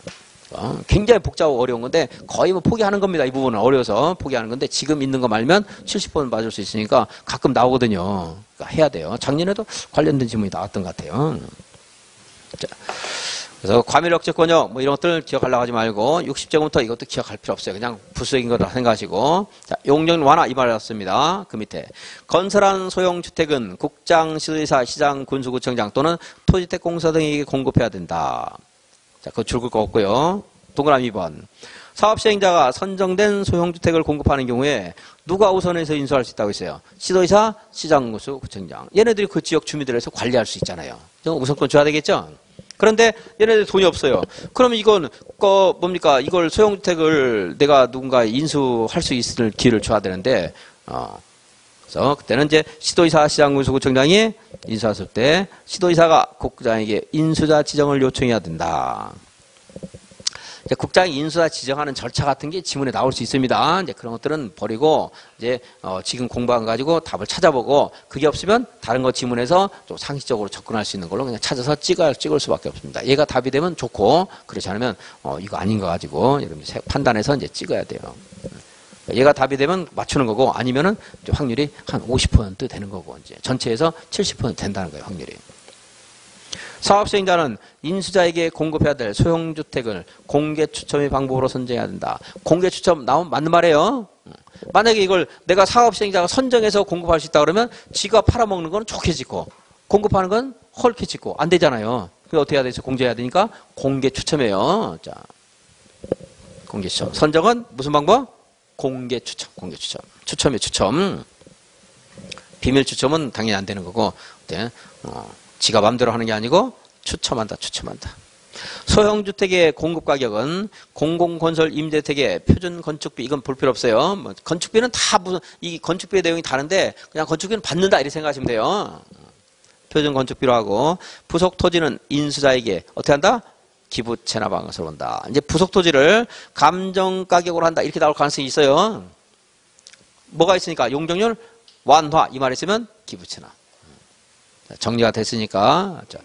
굉장히 복잡하고 어려운 건데 거의 뭐 포기하는 겁니다. 이 부분은 어려워서 포기하는 건데 지금 있는 거 말면 70% 맞을 수 있으니까 가끔 나오거든요. 그러니까 해야 돼요. 작년에도 관련된 질문이 나왔던 것 같아요. 자. 그래서 과밀억제권역 뭐 이런 것들 기억하려고 하지 말고 60제곱미터 이것도 기억할 필요 없어요. 그냥 부수적인 거라 생각하시고 자, 용적률 완화 이 말이었습니다. 그 밑에 건설한 소형주택은 국장, 시도의사, 시장, 군수구청장 또는 토지택공사 등에게 공급해야 된다. 자, 그거 줄 거 없고요. 동그라미 2번. 사업시행자가 선정된 소형주택을 공급하는 경우에 누가 우선해서 인수할 수 있다고 했어요? 시도의사, 시장, 군수구청장. 얘네들이 그 지역 주민들에서 관리할 수 있잖아요. 우선권 줘야 되겠죠? 그런데 얘네들 돈이 없어요. 그럼 이건 뭡니까? 이걸 소형주택을 내가 누군가 인수할 수 있을 기회를 줘야 되는데 그래서 그때는 이제 시도의사, 시장군수구청장이 인수했을 때 시도의사가 국장에게 인수자 지정을 요청해야 된다. 이제 국장이 인수자 지정하는 절차 같은 게 지문에 나올 수 있습니다. 이제 그런 것들은 버리고 이제 지금 공부한 가지고 답을 찾아보고 그게 없으면 다른 거 지문에서 좀 상식적으로 접근할 수 있는 걸로 그냥 찾아서 찍을 수밖에 없습니다. 얘가 답이 되면 좋고 그렇지 않으면 이거 아닌 거 가지고 여러분 판단해서 이제 찍어야 돼요. 얘가 답이 되면 맞추는 거고 아니면은 확률이 한 50% 되는 거고 이제 전체에서 70% 된다는 거예요, 확률이. 사업시행자는 인수자에게 공급해야 될 소형주택을 공개 추첨의 방법으로 선정해야 된다. 공개 추첨 나오면 맞는 말이에요. 만약에 이걸 내가 사업시행자가 선정해서 공급할 수 있다 그러면 지가 팔아먹는 건 좋게 짓고 공급하는 건 헐게 짓고 안 되잖아요. 그게 어떻게 해야 되죠? 공제해야 되니까 공개 추첨이에요. 자, 공개 추첨. 선정은 무슨 방법? 공개 추첨, 공개 추첨. 추첨이에요, 추첨. 비밀 추첨은 당연히 안 되는 거고, 네. 지가 마음대로 하는 게 아니고 추첨한다, 추첨한다. 소형주택의 공급 가격은 공공건설 임대택의 표준 건축비, 이건 볼 필요 없어요. 뭐 건축비는 다 무슨, 이 건축비의 내용이 다른데 그냥 건축비는 받는다 이렇게 생각하시면 돼요. 표준 건축비로 하고, 부속 토지는 인수자에게 어떻게 한다? 기부 체납 방식으로 본다. 이제 부속 토지를 감정 가격으로 한다 이렇게 나올 가능성이 있어요. 뭐가 있으니까 용적률 완화 이 말 있으면 기부 체납. 정리가 됐으니까. 자,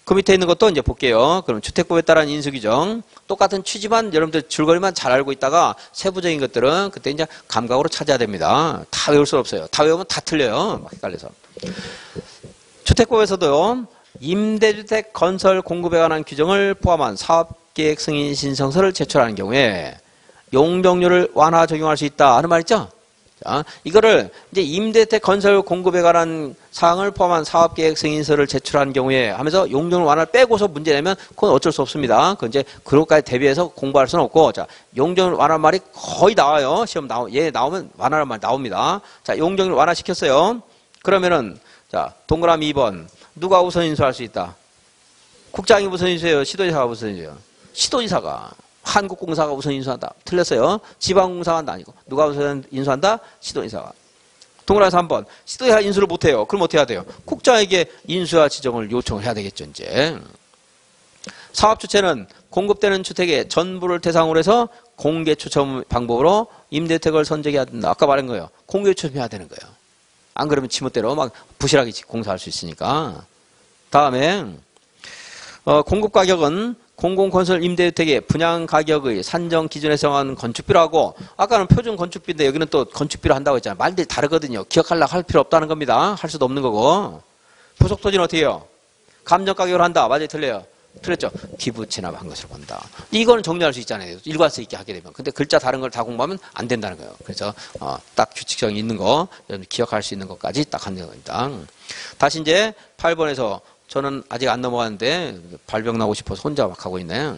그 밑에 있는 것도 이제 볼게요. 그럼 주택법에 따른 인수규정 똑같은 취지만 여러분들 줄거리만 잘 알고 있다가 세부적인 것들은 그때 이제 감각으로 찾아야 됩니다. 다 외울 수 없어요. 다 외우면 다 틀려요. 막 헷갈려서. 주택법에서도 임대주택 건설 공급에 관한 규정을 포함한 사업계획 승인 신청서를 제출하는 경우에 용적률을 완화 적용할 수 있다 하는 말 있죠? 자, 이거를 이제 임대주택 건설 공급에 관한 사항을 포함한 사업계획 승인서를 제출하는 경우에 하면서 용적률 완화를 빼고서 문제 내면 그건 어쩔 수 없습니다. 그건 이제 그런 것까지 대비해서 공부할 수는 없고, 자, 용적률 완화 말이 거의 나와요. 시험 얘 나오면 완화란 말 나옵니다. 자, 용적률 완화시켰어요. 그러면은, 자, 동그라미 2번. 누가 우선 인수할 수 있다? 국장이 우선 인수해요? 시도지사가 우선 인수해요? 시도지사가. 한국공사가 우선 인수한다. 틀렸어요. 지방공사가 아니고. 누가 우선 인수한다? 시도지사가. 동그라미 3번. 시도지사가 인수를 못해요. 그럼 어떻게 해야 돼요? 국장에게 인수와 지정을 요청을 해야 되겠죠, 이제. 사업주체는 공급되는 주택의 전부를 대상으로 해서 공개 추첨 방법으로 임대택을 선정해야 된다. 아까 말한 거예요. 공개 추첨해야 되는 거예요. 안 그러면 지멋대로 막 부실하게 공사할 수 있으니까. 다음에 공급 가격은 공공건설 임대주택의 분양 가격의 산정 기준에 정한 건축비라고, 아까는 표준 건축비인데 여기는 또 건축비로 한다고 했잖아요. 말들이 다르거든요. 기억하려고 할 필요 없다는 겁니다. 할 수도 없는 거고. 부속 토지는 어떻게 해요? 감정 가격으로 한다. 맞아요, 틀려요? 틀렸죠? 기부 체납한 것으로 본다. 이거는 정리할 수 있잖아요. 일관성 있게 하게 되면. 근데 글자 다른 걸 다 공부하면 안 된다는 거예요. 그래서 딱 규칙성이 있는 거, 기억할 수 있는 것까지 딱 하는 겁니다. 다시 이제 8번에서 저는 아직 안 넘어갔는데 발병 나고 싶어서 혼자 막 하고 있네.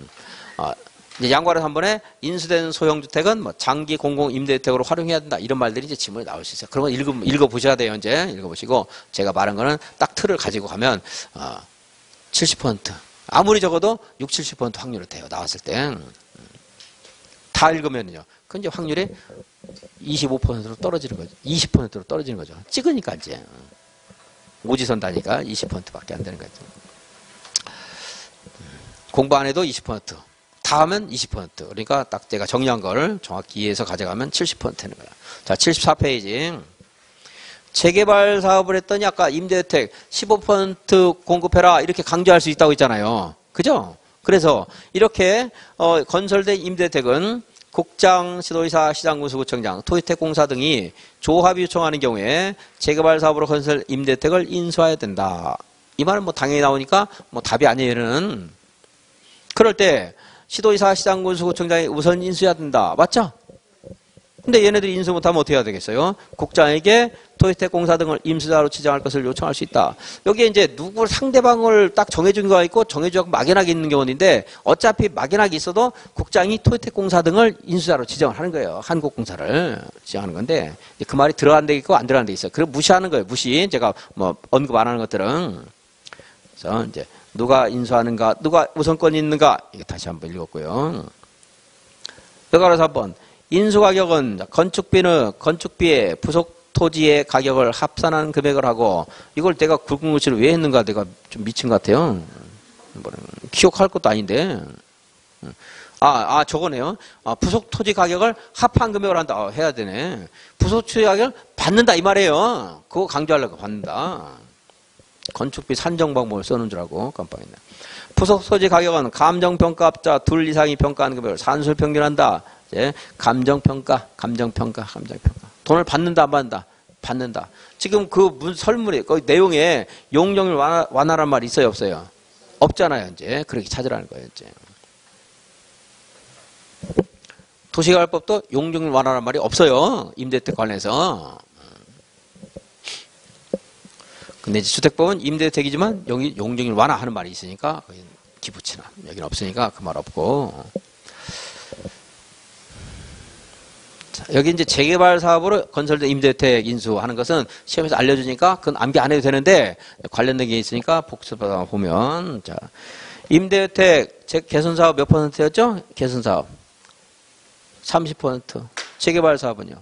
이제 양과를 한 번에 인수된 소형주택은 뭐 장기 공공 임대주택으로 활용해야 된다. 이런 말들이 이제 지문에 나올 수 있어요. 그런 거 읽어보셔야 돼요. 이제 읽어보시고 제가 말한 거는 딱 틀을 가지고 가면 70%. 아무리 적어도 60, 70% 확률이 돼요. 나왔을 때. 다 읽으면요. 그 이제 확률이 25%로 떨어지는 거죠. 20%로 떨어지는 거죠. 찍으니까 이제. 오지선 다니까 20%밖에 안 되는 거죠. 공부 안 해도 20%. 다 하면 20%. 그러니까 딱 제가 정리한 걸 정확히 이해해서 가져가면 70% 되는 거예요. 자, 74페이지. 재개발 사업을 했더니 아까 임대주택 15% 공급해라 이렇게 강조할 수 있다고 했잖아요. 그죠? 그래서 이렇게 건설된 임대주택은 국장, 시도지사, 시장군수구청장, 토지택공사 등이 조합이 요청하는 경우에 재개발 사업으로 건설 임대주택을 인수해야 된다. 이 말은 뭐 당연히 나오니까 뭐 답이 아니에요는. 그럴 때 시도지사, 시장군수구청장이 우선 인수해야 된다. 맞죠? 근데 얘네들이 인수 못하면 어떻게 해야 되겠어요? 국장에게 토지택공사 등을 임수자로 지정할 것을 요청할 수 있다. 여기에 이제 누구 상대방을 딱 정해준 거가 있고 정해주고 막연하게 있는 경우인데 어차피 막연하게 있어도 국장이 토지택공사 등을 인수자로 지정을 하는 거예요. 한국공사를 지정하는 건데 그 말이 들어간 데 있고 안 들어간 데 있어요. 그걸 무시하는 거예요. 무시. 제가 뭐 언급 안 하는 것들은. 그래서 이제 누가 인수하는가, 누가 우선권이 있는가 이거 다시 한번 읽었고요. 여기 알아서 한번. 인수가격은 건축비의 부속 토지의 가격을 합산한 금액을 하고, 이걸 내가 굵은글씨를 왜 했는가 내가 좀 미친 것 같아요. 기억할 것도 아닌데. 저거네요. 부속 토지 가격을 합한 금액으로 한다. 해야 되네. 부속 토지 가격을 받는다 이 말이에요. 그거 강조하려고 받는다. 건축비 산정 방법을 써놓은 줄 알고 깜빡했네. 부속 토지 가격은 감정평가업자 둘 이상이 평가하는 금액을 산술 평균한다. 이제 감정평가. 돈을 받는다 안 받는다? 받는다. 지금 그 설문에 그 내용에 용적률 완화란 말이 있어요 없어요? 없잖아요 이제. 그렇게 찾으라는 거예요 이제. 도시개발법도 용적률 완화란 말이 없어요. 임대주택 관련해서. 근데 이제 주택법은 임대주택이지만 여기 용적률 완화하는 말이 있으니까 기부치나 여기는 없으니까 그 말 없고. 자, 여기 이제 재개발 사업으로 건설된 임대주택 인수하는 것은 시험에서 알려주니까 그건 암기 안 해도 되는데 관련된 게 있으니까 복습하다 보면 자 임대주택 개선사업 몇 %였죠? 개선사업 30%. 재개발 사업은요?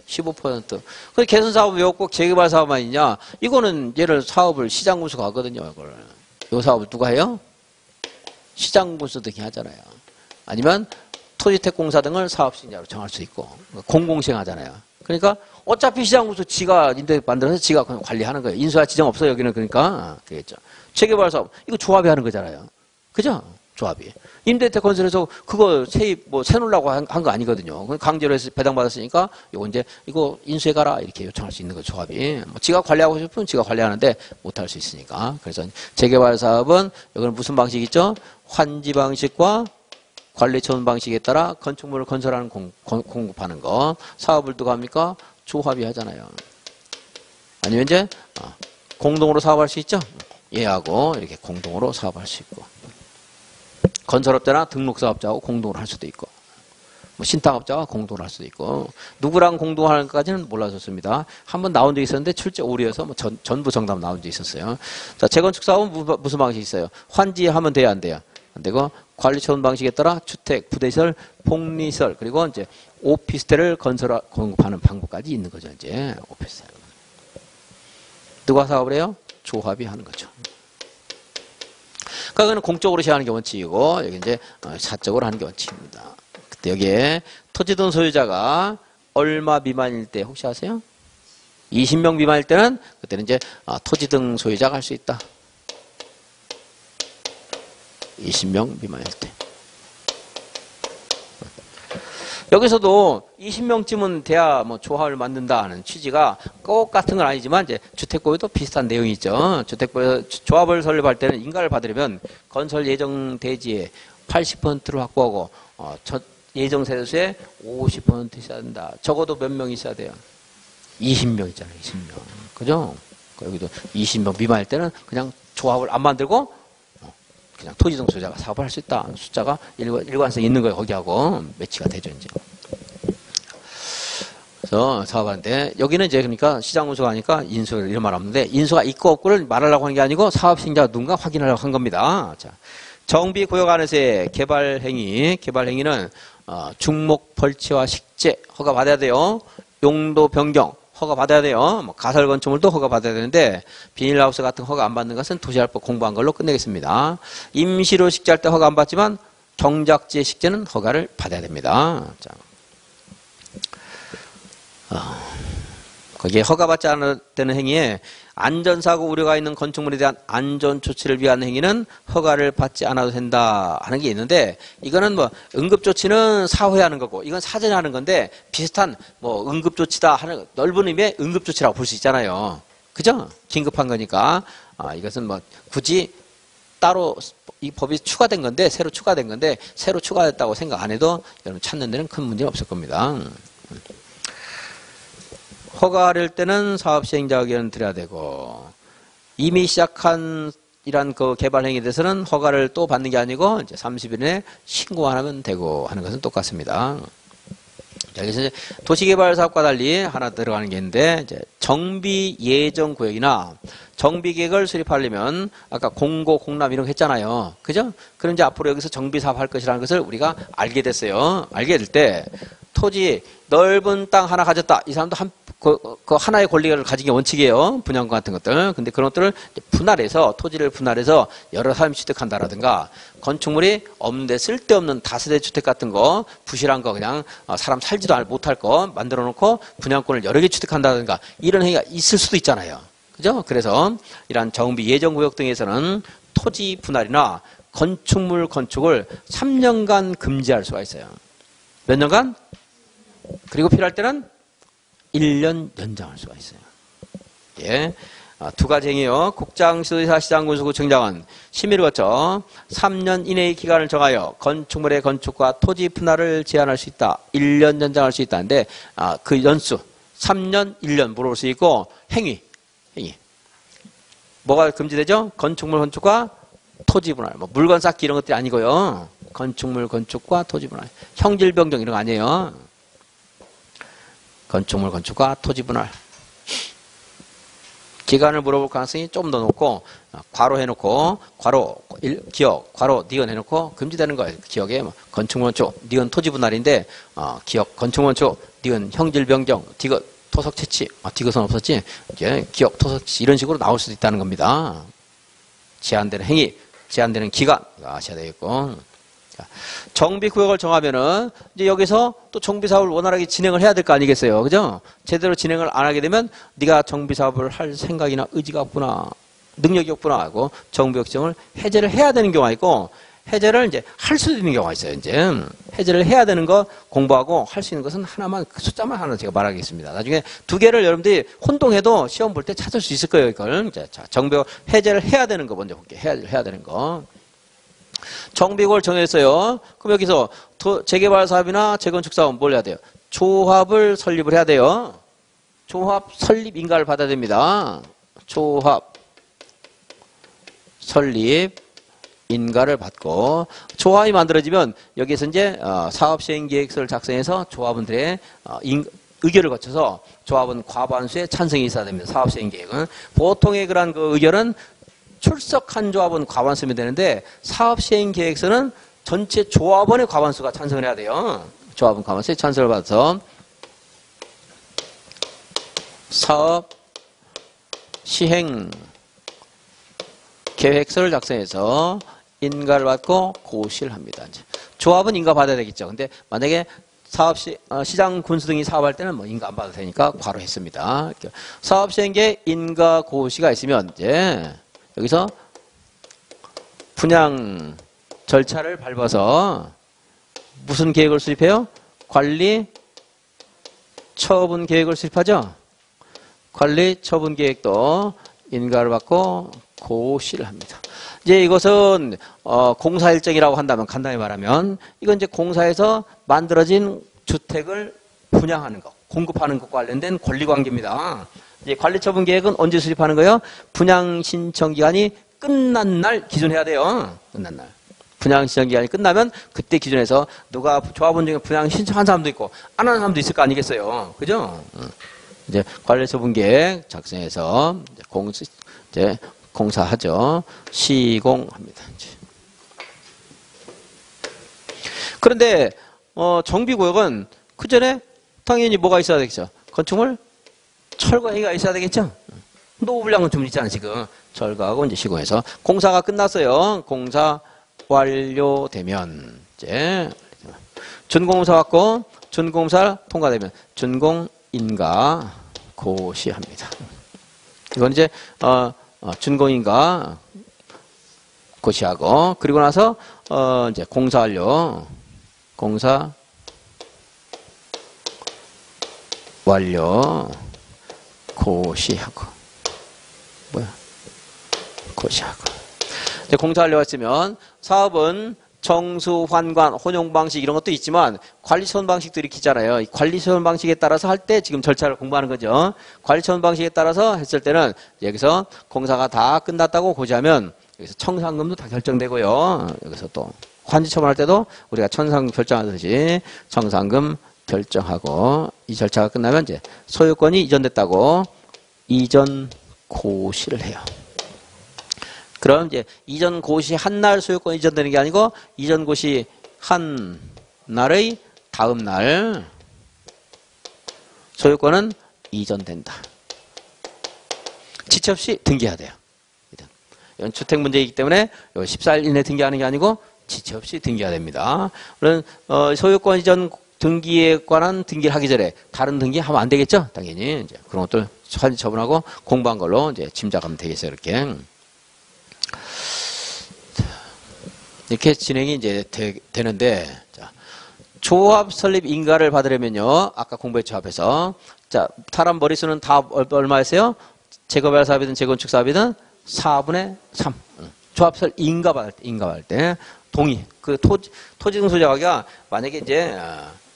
15%. 그 개선 사업은 왜 꼭 재개발 사업만 있냐? 이거는 얘를 사업을 시장군수가 하거든요. 이걸. 이 사업을 누가 해요? 시장군수 등이 하잖아요. 아니면 토지택공사 등을 사업시행자로 정할 수 있고 공공시행 하잖아요. 그러니까 어차피 시장군수 지가 임대 만들어서 지가 그냥 관리하는 거예요. 인수할 지정 없어요. 여기는 그러니까 되겠죠. 재개발 사업 이거 조합이 하는 거잖아요. 그죠? 조합이. 임대주택 건설에서 그거 세입 세놓으려고 한 거 아니거든요. 강제로 해서 배당받았으니까 이거 인수해 가라 이렇게 요청할 수 있는 거 조합이. 지가 관리하고 싶으면 지가 관리하는데 못할 수 있으니까. 그래서 재개발 사업은 여기는 무슨 방식이 있죠? 환지 방식과 관리처분 방식에 따라 건축물을 건설하는 공급하는 거. 사업을 누가 합니까? 조합이 하잖아요. 아니면 이제 공동으로 사업할 수 있죠? 얘하고 이렇게 공동으로 사업할 수 있고. 건설업자나 등록사업자하고 공동으로 할 수도 있고 신탁업자와 공동으로 할 수도 있고 누구랑 공동하는까지는 몰라줬습니다. 한번 나온 적이 있었는데 출제 오류여서 전부 정답 나온 적이 있었어요. 자, 재건축 사업은 무슨 방식이 있어요? 환지하면 돼요 안 돼요? 안 되고 관리처분 방식에 따라 주택, 부대시설, 복리시설 그리고 이제 오피스텔을 공급하는 방법까지 있는 거죠. 이제 오피스텔. 누가 사업을 해요? 조합이 하는 거죠. 그러니까 그는 공적으로 시행하는 게 원칙이고 여기 이제 사적으로 하는 게 원칙입니다. 그때 여기에 토지등 소유자가 얼마 미만일 때 혹시 아세요? 20명 미만일 때는 그때는 이제 토지등 소유자가 할 수 있다. 20명 미만일 때. 여기서도 20명쯤은 돼야 조합을 만든다 하는 취지가 꼭 같은 건 아니지만 이제 주택법에도 비슷한 내용이 있죠. 주택법에서 조합을 설립할 때는 인가를 받으려면 건설 예정 대지의 80%를 확보하고 예정 세대수의 50% 있어야 된다. 적어도 몇 명 있어야 돼요? 20명 있잖아요. 20명. 그죠? 여기도 20명 미만일 때는 그냥 조합을 안 만들고 그냥 토지등 소유자가 사업을 할 수 있다. 숫자가 일관성 있는 거예요. 거기하고 매치가 되죠. 이제. 그래서 사업하는데 여기는 이제 그러니까 시장군수가 하니까 인수 이런 말 없는데 인수가 있고 없고를 말하려고 하는 게 아니고 사업시행자가 누군가 확인하려고 한 겁니다. 자, 정비구역 안에서의 개발행위는 중목 벌채와 식재 허가 받아야 돼요. 용도 변경 허가 받아야 돼요. 가설 건축물도 허가 받아야 되는데 비닐하우스 같은 허가 안 받는 것은 도시개발법 공부한 걸로 끝내겠습니다. 임시로 식재할 때 허가 안 받지만 경작지의 식재는 허가를 받아야 됩니다. 자. 거기에 허가받지 않는 행위에 안전사고 우려가 있는 건축물에 대한 안전조치를 위한 행위는 허가를 받지 않아도 된다 하는 게 있는데 이거는 응급조치는 사후에 하는 거고 이건 사전에 하는 건데 비슷한 응급조치다 하는 넓은 의미의 응급조치라고 볼 수 있잖아요. 그죠? 긴급한 거니까 이것은 굳이 따로 이 법이 추가된 건데 새로 추가됐다고 생각 안 해도 여러분 찾는 데는 큰 문제는 없을 겁니다. 허가할 때는 사업시행자 의견을 드려야 되고 이미 시작한 이란 그 개발 행위에 대해서는 허가를 또 받는 게 아니고 이제 30일 내에 신고만 하면 되고 하는 것은 똑같습니다. 여기서 이제 도시개발 사업과 달리 하나 들어가는 게 있는데 이제 정비 예정 구역이나 정비 계획을 수립하려면 아까 공고 공람 이런 거 했잖아요. 그죠? 그럼 이제 앞으로 여기서 정비 사업 할 것이라는 것을 우리가 알게 됐어요. 알게 될 때 토지 넓은 땅 하나 가졌다. 이 사람도 그 하나의 권리를 가진 게 원칙이에요. 분양권 같은 것들. 근데 그런 것들을 분할해서, 토지를 분할해서 여러 사람이 취득한다라든가, 건축물이 없는데 쓸데없는 다세대 주택 같은 거, 부실한 거 그냥 사람 살지도 못할 거 만들어 놓고 분양권을 여러 개 취득한다든가, 이런 행위가 있을 수도 있잖아요. 그죠? 그래서 이러한 정비, 예정구역 등에서는 토지 분할이나 건축물 건축을 3년간 금지할 수가 있어요. 몇 년간? 그리고 필요할 때는 1년 연장할 수가 있어요. 예. 두 가지 행위요. 국장, 시도지사, 시장, 군수구, 청장은 심의를 거쳐 3년 이내의 기간을 정하여 건축물의 건축과 토지 분할을 제한할 수 있다. 1년 연장할 수 있다는데, 그 연수, 3년, 1년 물어볼 수 있고, 행위. 뭐가 금지되죠? 건축물 건축과 토지 분할. 뭐 물건 쌓기 이런 것들이 아니고요. 건축물 건축과 토지 분할. 형질 변경 이런 거 아니에요. 건축물 건축과 토지 분할. 기간을 물어볼 가능성이 좀 더 높고, 괄호 해놓고, 괄호, 기억, 괄호, 니은 해놓고, 금지되는 거예요. 기억에, 건축물 건축, 니은 토지 분할인데, 기억, 건축물 건축, 니은 형질 변경, 디귿, 토석 채취, 디귿은 없었지? 이제 기억, 토석 채취, 이런 식으로 나올 수도 있다는 겁니다. 제한되는 행위, 제한되는 기간, 아셔야 되겠고. 정비구역을 정하면은, 이제 여기서 또 정비사업을 원활하게 진행을 해야 될 거 아니겠어요? 그죠? 제대로 진행을 안 하게 되면, 네가 정비사업을 할 생각이나 의지가 없구나, 능력이 없구나 하고, 정비구역 지정을 해제를 해야 되는 경우가 있고, 해제를 이제 할 수도 있는 경우가 있어요, 이제. 해제를 해야 되는 거 공부하고 할 수 있는 것은 하나만, 숫자만 하나 제가 말하겠습니다. 나중에 두 개를 여러분들이 혼동해도 시험 볼 때 찾을 수 있을 거예요, 이걸. 자, 정비구역 해제를 해야 되는 거 먼저 볼게요. 해야 되는 거. 정비구역을 정했어요. 그럼 여기서 재개발 사업이나 재건축 사업 뭘 해야 돼요? 조합을 설립을 해야 돼요. 조합 설립 인가를 받아야 됩니다. 조합 설립 인가를 받고, 조합이 만들어지면 여기에서 이제 사업 시행 계획서를 작성해서 조합원들의 의결을 거쳐서 조합원 과반수의 찬성이 있어야 됩니다. 사업 시행 계획은 보통의 그런 그 의결은 출석한 조합원 과반수면 되는데, 사업 시행 계획서는 전체 조합원의 과반수가 찬성을 해야 돼요. 조합원 과반수의 찬성을 받아서 사업 시행 계획서를 작성해서 인가를 받고 고시를 합니다. 조합은 인가 받아야 되겠죠. 근데 만약에 시장 군수 등이 사업할 때는 뭐 인가 안 받아도 되니까 괄호했습니다. 사업 시행계 인가 고시가 있으면 이제 여기서 분양 절차를 밟아서 무슨 계획을 수립해요? 관리 처분 계획을 수립하죠. 관리 처분 계획도 인가를 받고 고시를 합니다. 이제 이것은 공사 일정이라고 한다면, 간단히 말하면 이건 이제 공사에서 만들어진 주택을 분양하는 것, 공급하는 것과 관련된 권리 관계입니다. 이제 관리 처분 계획은 언제 수립하는 거예요? 분양 신청 기간이 끝난 날 기준해야 돼요. 끝난 날. 분양 신청 기간이 끝나면 그때 기준해서, 누가 조합원 중에 분양 신청한 사람도 있고 안 하는 사람도 있을 거 아니겠어요. 그죠? 이제 관리 처분 계획 작성해서 이제 공사하죠. 시공합니다. 그런데 정비구역은 그 전에 당연히 뭐가 있어야 되겠죠? 건축물 철거해가 있어야 되겠죠? 노후불량 건축물 있잖아요, 지금. 철거하고 이제 시공해서 공사가 끝났어요. 공사 완료되면 이제 준공사 받고, 준공사 통과되면 준공인가 고시합니다. 이건 이제 준공인가 고시하고, 그리고 나서 이제 공사 완료, 공사 완료 고시하고, 고시하고. 이제 공사 완료했으면 사업은 정수, 환관, 혼용 방식 이런 것도 있지만 관리처분 방식들이 있잖아요. 이 관리처분 방식에 따라서 할 때 지금 절차를 공부하는 거죠. 관리처분 방식에 따라서 했을 때는 여기서 공사가 다 끝났다고 고지하면 여기서 청산금도 다 결정되고요. 여기서 또 환지처분할 때도 우리가 청산금 결정하듯이 청산금 결정하고, 이 절차가 끝나면 이제 소유권이 이전됐다고 이전 고시를 해요. 그럼 이제 이전 고시 한 날 소유권 이전되는 게 아니고, 이전 고시 한 날의 다음 날 소유권은 이전된다. 지체 없이 등기해야 돼요. 이건 주택 문제이기 때문에 14일 이내 등기하는 게 아니고 지체 없이 등기해야 됩니다. 물론 소유권 이전 등기에 관한 등기를 하기 전에 다른 등기 하면 안 되겠죠? 당연히 이제 그런 것들 사진 처분하고 공부한 걸로 이제 짐작하면 되겠어요. 이렇게 진행이 이제 되는데, 자, 조합 설립 인가를 받으려면요, 아까 공부했죠, 앞에서. 자, 사람 머릿수는 다 얼마였어요? 재개발 사업이든 재건축 사업이든 4분의 3. 조합 설립 인가 받을 때, 동의. 그 토지 등소자가 만약에 이제,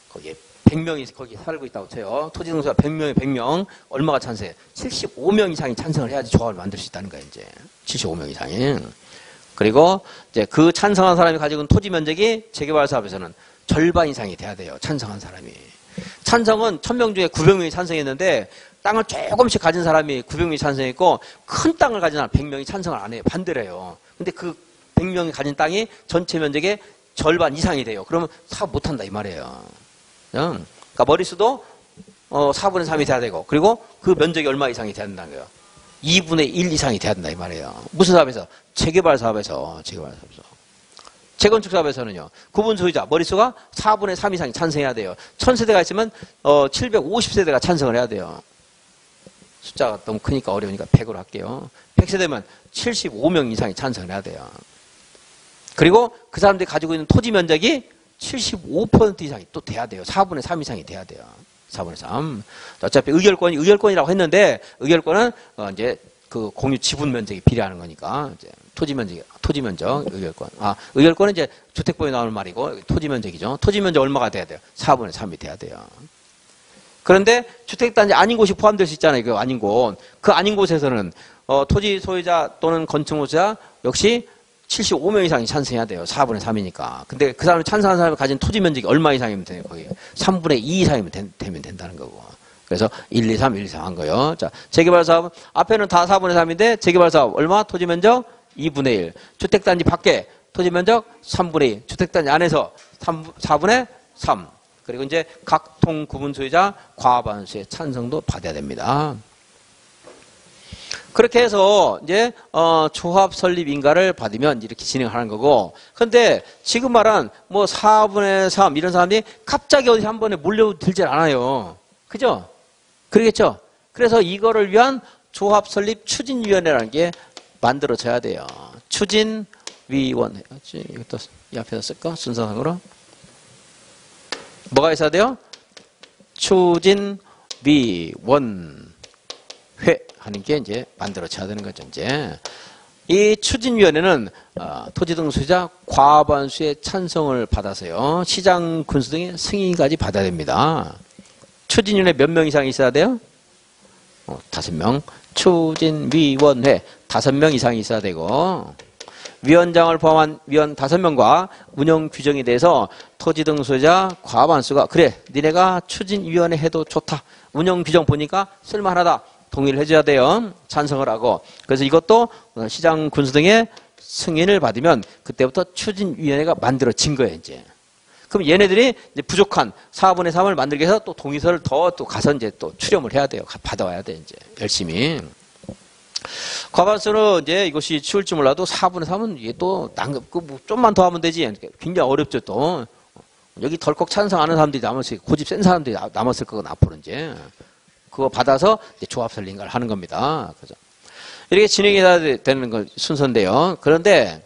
거기에 100명이 거기 살고 있다고 쳐요. 토지 등소자 100명에 100명. 얼마가 찬성해? 75명 이상이 찬성을 해야지 조합을 만들 수 있다는 거예요, 이제. 75명 이상이. 그리고 이제 그 찬성한 사람이 가지고 있는 토지 면적이 재개발 사업에서는 절반 이상이 돼야 돼요. 찬성한 사람이. 찬성은 1000명 중에 900명이 찬성했는데 땅을 조금씩 가진 사람이 900명이 찬성했고 큰 땅을 가진 사람 100명이 찬성을 안 해요. 반대를 해요. 근데 그 100명이 가진 땅이 전체 면적의 절반 이상이 돼요. 그러면 사업 못한다 이 말이에요. 그러니까 머릿수도 4분의 3이 돼야 되고 그리고 그 면적이 얼마 이상이 돼야 된다는 거예요. 2분의 1 이상이 돼야 된다 이 말이에요. 무슨 사업에서? 재개발 사업에서. 재건축 사업에서는요. 구분 소유자 머릿수가 4분의 3 이상이 찬성해야 돼요. 1000세대가 있으면 750세대가 찬성을 해야 돼요. 숫자가 너무 크니까 어려우니까 100으로 할게요. 100세대면 75명 이상이 찬성을 해야 돼요. 그리고 그 사람들이 가지고 있는 토지 면적이 75% 이상이 또 돼야 돼요. 4분의 3 이상이 돼야 돼요. 4분의 3. 어차피 의결권이라고 했는데, 의결권은, 이제, 그 공유 지분 면적이 비례하는 거니까, 이제, 토지 면적, 의결권. 의결권은 이제 주택법에 나오는 말이고, 토지 면적이죠. 토지 면적 얼마가 돼야 돼요? 4분의 3이 돼야 돼요. 그런데 주택단지 아닌 곳이 포함될 수 있잖아요. 그 아닌 곳. 그 아닌 곳에서는, 토지 소유자 또는 건축업자 역시 75명 이상이 찬성해야 돼요. 4분의 3이니까. 근데 그 사람이 찬성한 사람이 가진 토지 면적이 얼마 이상이면 돼요? 거기 3분의 2 이상이면 되면 된다는 거고. 그래서 1, 2, 3, 1, 2, 3 한 거예요. 자, 재개발 사업은 앞에는 다 4분의 3인데 재개발 사업 얼마? 토지 면적 2분의 1. 주택단지 밖에 토지 면적 3분의 2. 주택단지 안에서 4분의 3. 그리고 이제 각통 구분 소유자 과반수의 찬성도 받아야 됩니다. 그렇게 해서 이제 조합 설립 인가를 받으면 이렇게 진행하는 거고. 근데 지금 말한 뭐 4분의 3 이런 사람들이 갑자기 어디 한 번에 몰려들질 않아요. 그죠? 그러겠죠? 그래서 이거를 위한 조합 설립 추진위원회라는 게 만들어져야 돼요. 추진위원회. 이것도 이 앞에다 쓸까? 순서상으로. 뭐가 있어야 돼요? 추진위원 하는 게 이제 만들어져야 되는 거죠. 이제 이 추진위원회는 토지 등 소유자 과반수의 찬성을 받아서요. 시장 군수 등의 승인까지 받아야 됩니다. 추진위원회 몇 명 이상 있어야 돼요? 5명. 추진위원회 5명 이상이 있어야 되고 위원장을 포함한 위원 5명과 운영 규정에 대해서 토지 등 소유자 과반수가 그래 니네가 추진위원회 해도 좋다. 운영 규정 보니까 쓸만하다. 동의를 해줘야 돼요. 찬성을 하고. 그래서 이것도 시장 군수 등의 승인을 받으면 그때부터 추진위원회가 만들어진 거예요, 이제. 그럼 얘네들이 이제 부족한 4분의 3을 만들기 위해서 또 동의서를 또 가서 이제 또 출력을 해야 돼요. 받아와야 돼, 이제. 열심히. 과반수로 이제 이것이 치울지 몰라도 4분의 3은 이게 또 뭐 좀만 더 하면 되지. 굉장히 어렵죠, 또. 여기 덜컥 찬성하는 사람들이 남았을, 고집 센 사람들이 남았을 거고, 앞으로 이제. 그거 받아서 이제 조합 설립 인가를 하는 겁니다. 그죠? 이렇게 진행이 되는 건 순서인데요. 그런데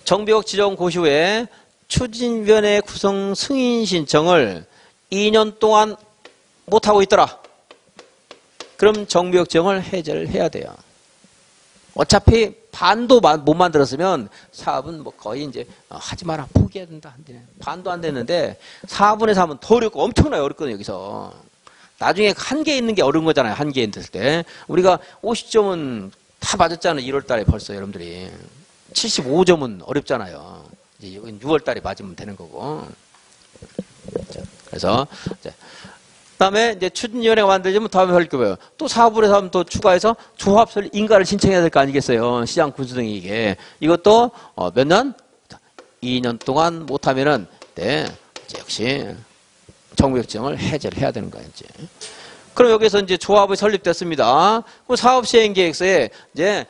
정비국 지정 고시 후에 추진위원회 구성 승인 신청을 2년 동안 못하고 있더라. 그럼 정비국 지정을 해제를 해야 돼요. 어차피 반도 못 만들었으면 사업은 뭐 거의 이제 하지 마라, 포기해야 된다. 반도 안 됐는데 4분의 3은 더 어렵고 엄청나게 어렵거든요, 여기서. 나중에 한 개 있는 게 어려운 거잖아요. 한 개 있을 때. 우리가 50점은 다 맞았잖아요. 1월 달에 벌써 여러분들이. 75점은 어렵잖아요. 이제 6월 달에 맞으면 되는 거고. 그래서, 그 다음에 이제 추진위원회가 만들어지면 다음에 할 거예요. 또 4분의 3 또 추가해서 조합 설립 인가를 신청해야 될 거 아니겠어요. 시장 군수 등이 이게. 이것도 몇 년? 2년 동안 못하면은, 네. 역시 정부협정을 해제를 해야 되는 거예요, 이제. 그럼 여기서 이제 조합이 설립됐습니다. 그럼 사업시행계획서에 이제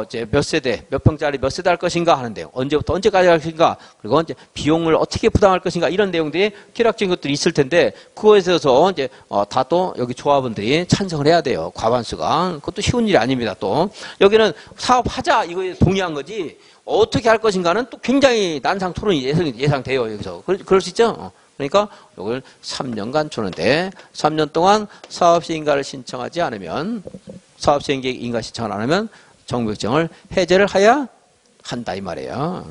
이제 몇 세대, 몇 평짜리 몇 세대 할 것인가 하는데 언제부터 언제까지 할 것인가, 그리고 이제 비용을 어떻게 부담할 것인가 이런 내용들이 기록적인 것들이 있을 텐데 그거에 대해서 이제 다 또 여기 조합원들이 찬성을 해야 돼요. 과반수가. 그것도 쉬운 일이 아닙니다. 또 여기는 사업하자 이거에 동의한 거지 어떻게 할 것인가는 또 굉장히 난상 토론이 예상돼요. 여기서 그럴 수 있죠. 그러니까 이걸 3년간 주는데 3년 동안 사업시행인가를 신청하지 않으면 사업시행계획 인가 신청을 안 하면 정부협정을 해제를 해야 한다 이 말이에요.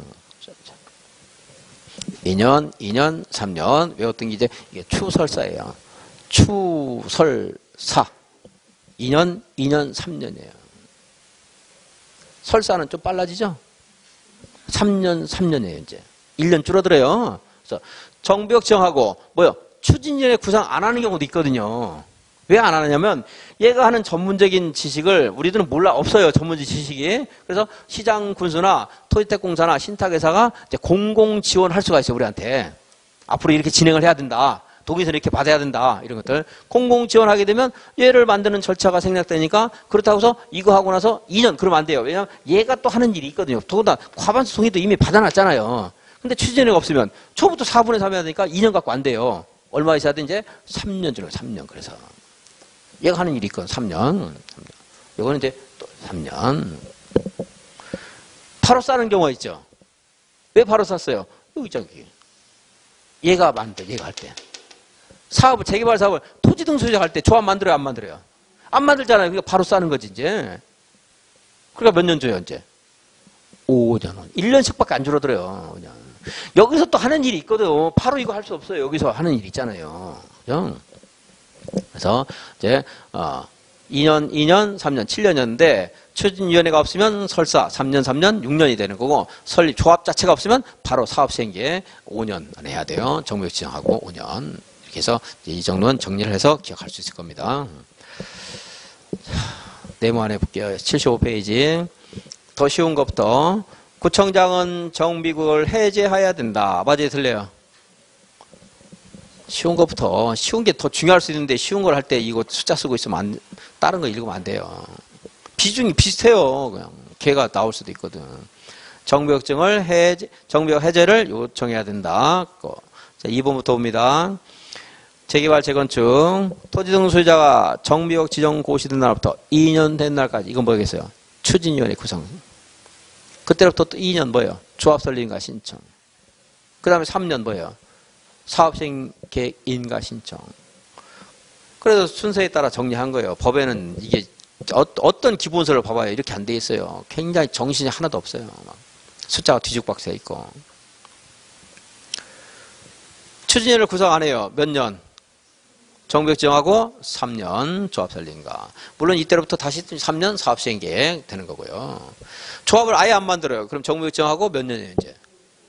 2년, 3년 외웠던 게 이제 이게 추설사예요. 추설사 2년, 3년이에요. 설사는 좀 빨라지죠? 3년이에요 이제 1년 줄어들어요. 그래서 정부협정하고 추진위원회 구상 안 하는 경우도 있거든요. 왜 안 하느냐면 얘가 하는 전문적인 지식을 우리들은 없어요. 전문적 지식이. 그래서 시장군수나 토지택공사나 신탁회사가 이제 공공 지원할 수가 있어요. 우리한테. 앞으로 이렇게 진행을 해야 된다. 동의서를 이렇게 받아야 된다. 이런 것들. 공공 지원하게 되면 얘를 만드는 절차가 생략되니까 그렇다고 해서 이거 하고 나서 2년 그러면 안 돼요. 왜냐하면 얘가 또 하는 일이 있거든요. 더구나 과반수 동의도 이미 받아놨잖아요. 근데 추진위가 없으면 초부터 4분의 3 해야 되니까 2년 갖고 안 돼요. 얼마 있어야 돼? 이제 3년 주는 3년. 그래서 얘가 하는 일이 있거든. 3년. 이거는 이제 또 3년. 바로 싸는 경우가 있죠. 왜 바로 쌌어요? 여기 저기. 얘가 할 때. 사업을 재개발 사업을 토지 등 소유할 때 조합 만들어요, 안 만들어요? 안 만들잖아요. 그러니까 바로 싸는 거지 이제. 그러니까 몇 년 줘요 이제? 5년. 1년씩밖에 안 줄어들어요. 그냥. 여기서 또 하는 일이 있거든. 바로 이거 할 수 없어요. 여기서 하는 일이 있잖아요. 그죠? 그래서 이제 2년, 3년, 7년이었는데 추진위원회가 없으면 설사 3년, 6년이 되는 거고 설립 조합 자체가 없으면 바로 사업시행기에 5년 안에 해야 돼요. 정부협 지정하고 5년. 이렇게 해서 이 정도는 정리를 해서 기억할 수 있을 겁니다. 네모 안에 볼게요. 75페이지. 더 쉬운 것부터. 구청장은 정비구역을 해제해야 된다. 맞아요? 틀려요? 쉬운 것부터. 쉬운 게 더 중요할 수 있는데 쉬운 걸 할 때 이거 숫자 쓰고 있으면 다른 거 읽으면 안 돼요. 비중이 비슷해요. 그냥 개가 나올 수도 있거든. 정비구역 해제를 요청해야 된다. 자, 2번부터 봅니다. 재개발, 재건축, 토지 등 소유자가 정비구역 지정 고시된 날부터 2년 된 날까지 이건 뭐겠어요? 추진위원회 구성. 그때부터 또 2년 뭐예요? 조합 설립인가 신청. 그 다음에 3년 뭐예요? 사업시행 계획 인가 신청. 그래서 순서에 따라 정리한 거예요. 법에는 이게 어떤 기본서를 봐봐요. 이렇게 안 돼 있어요. 굉장히 정신이 하나도 없어요. 막 숫자가 뒤죽박죽 있고. 추진위를 구성 안 해요. 몇 년? 정비구역 지정하고 3년 조합 설립인가. 물론 이때로부터 다시 3년 사업시행 계획 되는 거고요. 조합을 아예 안 만들어요. 그럼 정비구역 지정하고 몇 년이에요, 이제?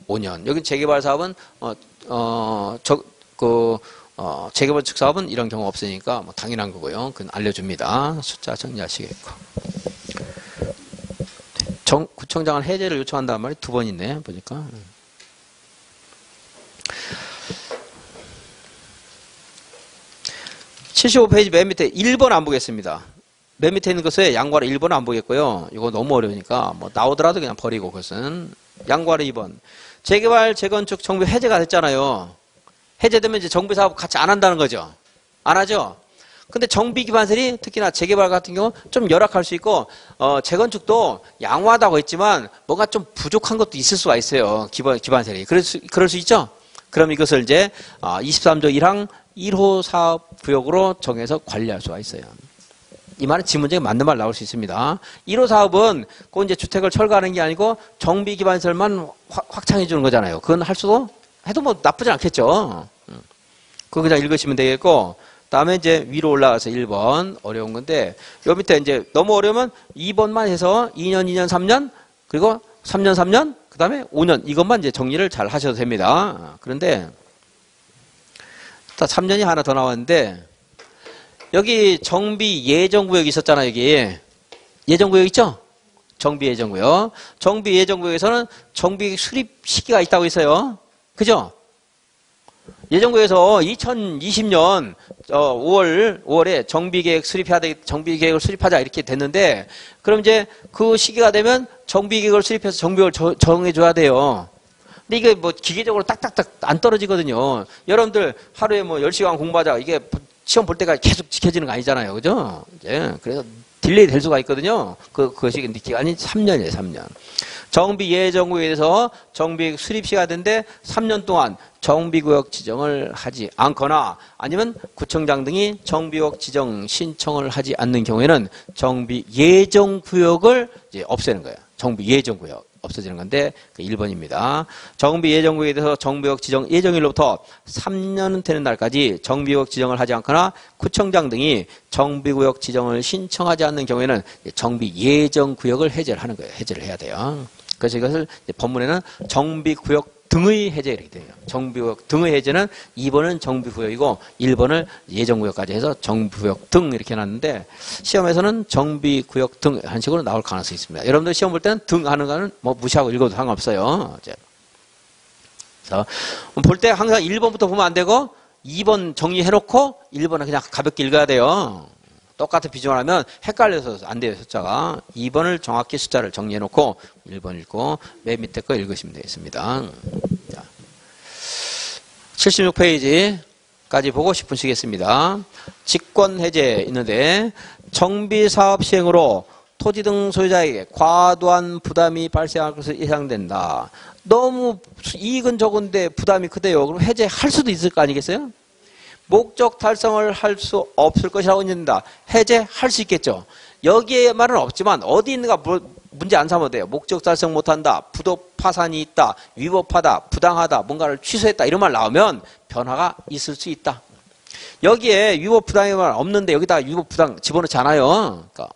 5년. 여기 재개발 사업은 재개발 측 사업은 이런 경우 없으니까 뭐 당연한 거고요. 그건 알려줍니다. 숫자 정리하시겠고. 구청장은 해제를 요청한다는 말이 2번 있네. 보니까. (75페이지) 맨 밑에 1번 안 보겠습니다. 맨 밑에 있는 것에 양과로 1번 안 보겠고요. 이거 너무 어려우니까 뭐 나오더라도 그냥 버리고 그것은. 양과로 2번. 재개발, 재건축, 정비 해제가 됐잖아요. 해제되면 이제 정비 사업 같이 안 한다는 거죠. 안 하죠? 근데 정비 기반설이 특히나 재개발 같은 경우 좀 열악할 수 있고, 재건축도 양호하다고 했지만 뭔가 좀 부족한 것도 있을 수가 있어요. 기반설이. 그럴 수 있죠? 그럼 이것을 이제 23조 1항 1호 사업구역으로 정해서 관리할 수가 있어요. 이 말은 지문적인 맞는 말 나올 수 있습니다. 1호 사업은 그 이제 주택을 철거하는 게 아니고 정비 기반설만 확장해 주는 거잖아요. 그건 해도 뭐 나쁘지 않겠죠. 그거 그냥 읽으시면 되겠고, 다음에 이제 위로 올라가서 1번 어려운 건데, 요 밑에 이제 너무 어려우면 2번만 해서 2년, 3년, 그리고 3년, 그 다음에 5년 이것만 이제 정리를 잘 하셔도 됩니다. 그런데 3년이 하나 더 나왔는데, 여기 정비 예정구역이 있었잖아요. 여기 예정구역 있죠? 정비 예정구역. 정비 예정구역에서는 정비 수립 시기가 있다고 있어요. 그죠? 예정구에서 2020년 5월에 정비계획을 수립하자 이렇게 됐는데, 그럼 이제 그 시기가 되면 정비계획을 수립해서 정비를 정해줘야 돼요. 근데 이게 뭐 기계적으로 딱딱딱 안 떨어지거든요. 여러분들 하루에 뭐 10시간 공부하자, 이게 시험 볼 때까지 계속 지켜지는 거 아니잖아요. 그죠? 이제 그래서 딜레이 될 수가 있거든요. 그것이 기간이 3년이에요, 3년. 정비 예정구에 대해서 정비계획 수립 시가 되는데 3년 동안 정비구역 지정을 하지 않거나 아니면 구청장 등이 정비구역 지정 신청을 하지 않는 경우에는 정비 예정구역을 이제 없애는 거예요. 정비 예정구역 없어지는 건데 1번입니다. 정비 예정구역에 대해서 정비구역 지정 예정일로부터 3년 되는 날까지 정비구역 지정을 하지 않거나 구청장 등이 정비구역 지정을 신청하지 않는 경우에는 정비 예정구역을 해제를 하는 거예요. 해제를 해야 돼요. 그래서 이것을 법문에는 정비구역 등의 해제 이렇게 돼요. 정비구역 등의 해제는 2번은 정비구역이고 1번을 예정구역까지 해서 정비구역 등 이렇게 해놨는데 시험에서는 정비구역 등 한 식으로 나올 가능성이 있습니다. 여러분들 시험 볼 때는 등 하는 거는 뭐 무시하고 읽어도 상관없어요. 그래서 볼 때 항상 1번부터 보면 안 되고 2번 정리해놓고 1번은 그냥 가볍게 읽어야 돼요. 똑같은 비중을 하면 헷갈려서 안 돼요, 숫자가. 2번을 정확히 숫자를 정리해놓고 1번 읽고 맨 밑에 거 읽으시면 되겠습니다. 자, 76페이지까지 보고 10분 쉬겠습니다. 직권해제 있는데 정비사업 시행으로 토지 등 소유자에게 과도한 부담이 발생할 것을 예상된다. 너무 이익은 적은데 부담이 크대요. 그럼 해제할 수도 있을 거 아니겠어요? 목적 달성을 할 수 없을 것이라고 인정된다. 해제할 수 있겠죠. 여기에 말은 없지만 어디 있는가 문제 안 삼아도 돼요. 목적 달성 못한다. 부도 파산이 있다. 위법하다. 부당하다. 뭔가를 취소했다. 이런 말 나오면 변화가 있을 수 있다. 여기에 위법 부당의 말 없는데 여기다 위법 부당 집어넣지 않아요. 그러니까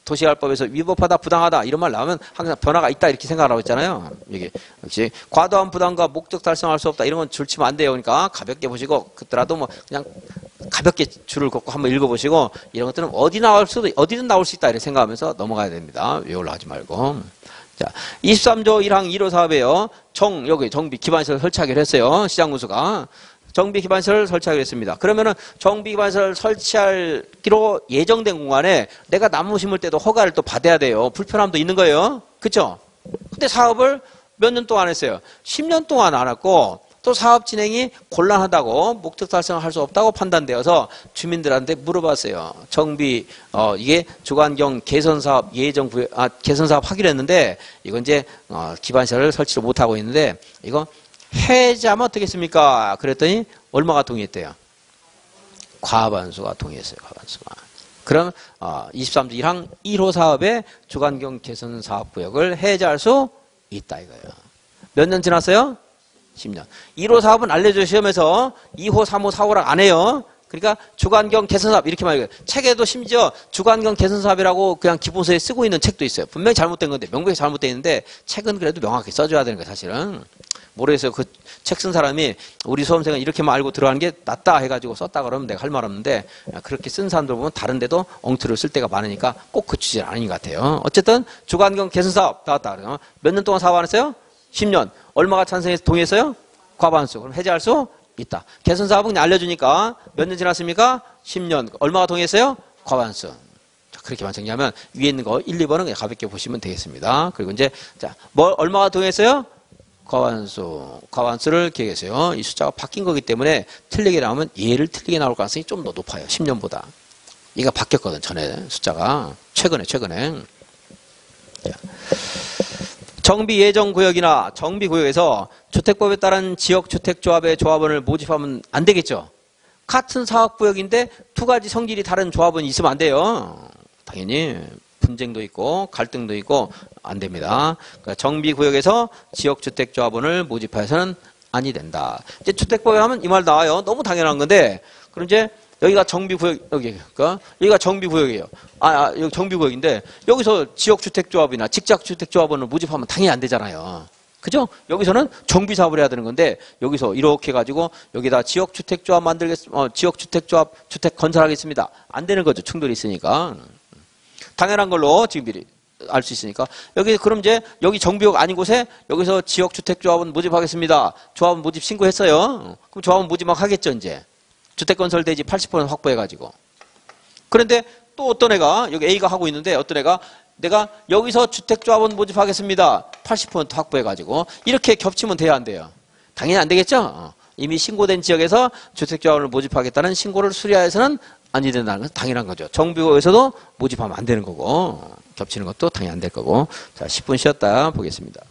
도시개발법에서 위법하다, 부당하다 이런 말 나오면 항상 변화가 있다 이렇게 생각하라고 했잖아요. 이게 역시 과도한 부담과 목적 달성할 수 없다 이런 건 줄치면 안 돼요. 그러니까 가볍게 보시고 그때라도 뭐 그냥 가볍게 줄을 긋고 한번 읽어보시고 이런 것들은 어디든 나올 수 있다 이렇게 생각하면서 넘어가야 됩니다. 외우려 하지 말고. 자, 23조 1항 1호 사업에요. 여기 정비 기반시설 설치하기로 했어요. 시장군수가. 정비 기반시설을 설치하기로 했습니다. 그러면은 정비 기반시설을 설치하기로 예정된 공간에 내가 나무 심을 때도 허가를 또 받아야 돼요. 불편함도 있는 거예요. 그쵸? 근데 사업을 몇 년 동안 했어요? 10년 동안 안 했고 또 사업 진행이 곤란하다고 목적 달성을 할 수 없다고 판단되어서 주민들한테 물어봤어요. 정비 이게 주관경 개선사업 개선사업 하기로 했는데 이건 이제 기반시설을 설치를 못하고 있는데 이거 해제하면 어떻겠습니까? 그랬더니 얼마가 동의했대요? 과반수가 동의했어요. 과반수가. 그럼 23조 1항 1호 사업의 주관경 개선 사업구역을 해제할 수 있다 이거예요. 몇 년 지났어요? 10년. 1호 사업은 알려줘 시험에서 2호, 3호, 4호랑 안 해요. 그러니까 주관경 개선사업 이렇게 말해요. 책에도 심지어 주관경 개선사업이라고 그냥 기본서에 쓰고 있는 책도 있어요. 분명히 잘못된 건데 명백히 잘못되어 있는데 책은 그래도 명확히 써줘야 되는 거예요. 사실은. 모르겠어요. 그 책 쓴 사람이 우리 수험생은 이렇게만 알고 들어가는 게 낫다 해가지고 썼다 그러면 내가 할 말 없는데 그렇게 쓴 사람들 보면 다른 데도 엉터리를 쓸 때가 많으니까 꼭 그 취지는 아닌 것 같아요. 어쨌든 주관경 개선사업 나왔다. 몇 년 동안 사업 안 했어요? 10년. 얼마가 찬성해서 동의했어요? 과반수. 그럼 해제할 수 있다. 개선사업은 그냥 알려주니까 몇 년 지났습니까? 10년. 얼마가 동의했어요? 과반수. 자, 그렇게만 정리하면 위에 있는 거 1, 2번은 그냥 가볍게 보시면 되겠습니다. 그리고 이제 얼마가 동의했어요? 과반수를 기억했어요. 이 숫자가 바뀐 거기 때문에 틀리게 나오면 얘를 틀리게 나올 가능성이 좀 더 높아요. 10년보다. 얘가 바뀌었거든, 전에 숫자가. 최근에. 자. 정비 예정구역이나 정비구역에서 주택법에 따른 지역주택조합의 조합원을 모집하면 안 되겠죠. 같은 사업구역인데 두 가지 성질이 다른 조합원이 있으면 안 돼요. 당연히. 분쟁도 있고 갈등도 있고 안 됩니다. 그러니까 정비구역에서 지역주택조합원을 모집해서는 아니 된다. 이제 주택법에 하면 이 말 나와요. 너무 당연한 건데 그럼 이제 여기가 정비구역 여기가 정비구역이에요. 여기 정비구역인데 여기서 지역주택조합이나 직작주택조합원을 모집하면 당연히 안 되잖아요. 그죠? 여기서는 정비사업을 해야 되는 건데 여기서 이렇게 해가지고 여기다 지역주택조합 지역주택조합 주택 건설하겠습니다. 안 되는 거죠. 충돌이 있으니까. 당연한 걸로 지금 미리 알 수 있으니까. 여기, 그럼 이제, 여기 정비역 아닌 곳에, 여기서 지역주택조합원 모집하겠습니다. 조합원 모집 신고했어요. 그럼 조합원 모집 막 하겠죠, 이제. 주택건설대지 80% 확보해가지고. 그런데 또 어떤 애가, 여기 A가 하고 있는데, 어떤 애가, 내가 여기서 주택조합원 모집하겠습니다. 80% 확보해가지고. 이렇게 겹치면 돼야 안 돼요? 당연히 안 되겠죠? 이미 신고된 지역에서 주택조합원을 모집하겠다는 신고를 수리하여서는 아니 된다는 건 당연한 거죠. 정비구역에서도 모집하면 안 되는 거고, 겹치는 것도 당연히 안 될 거고. 자, 10분 쉬었다 보겠습니다.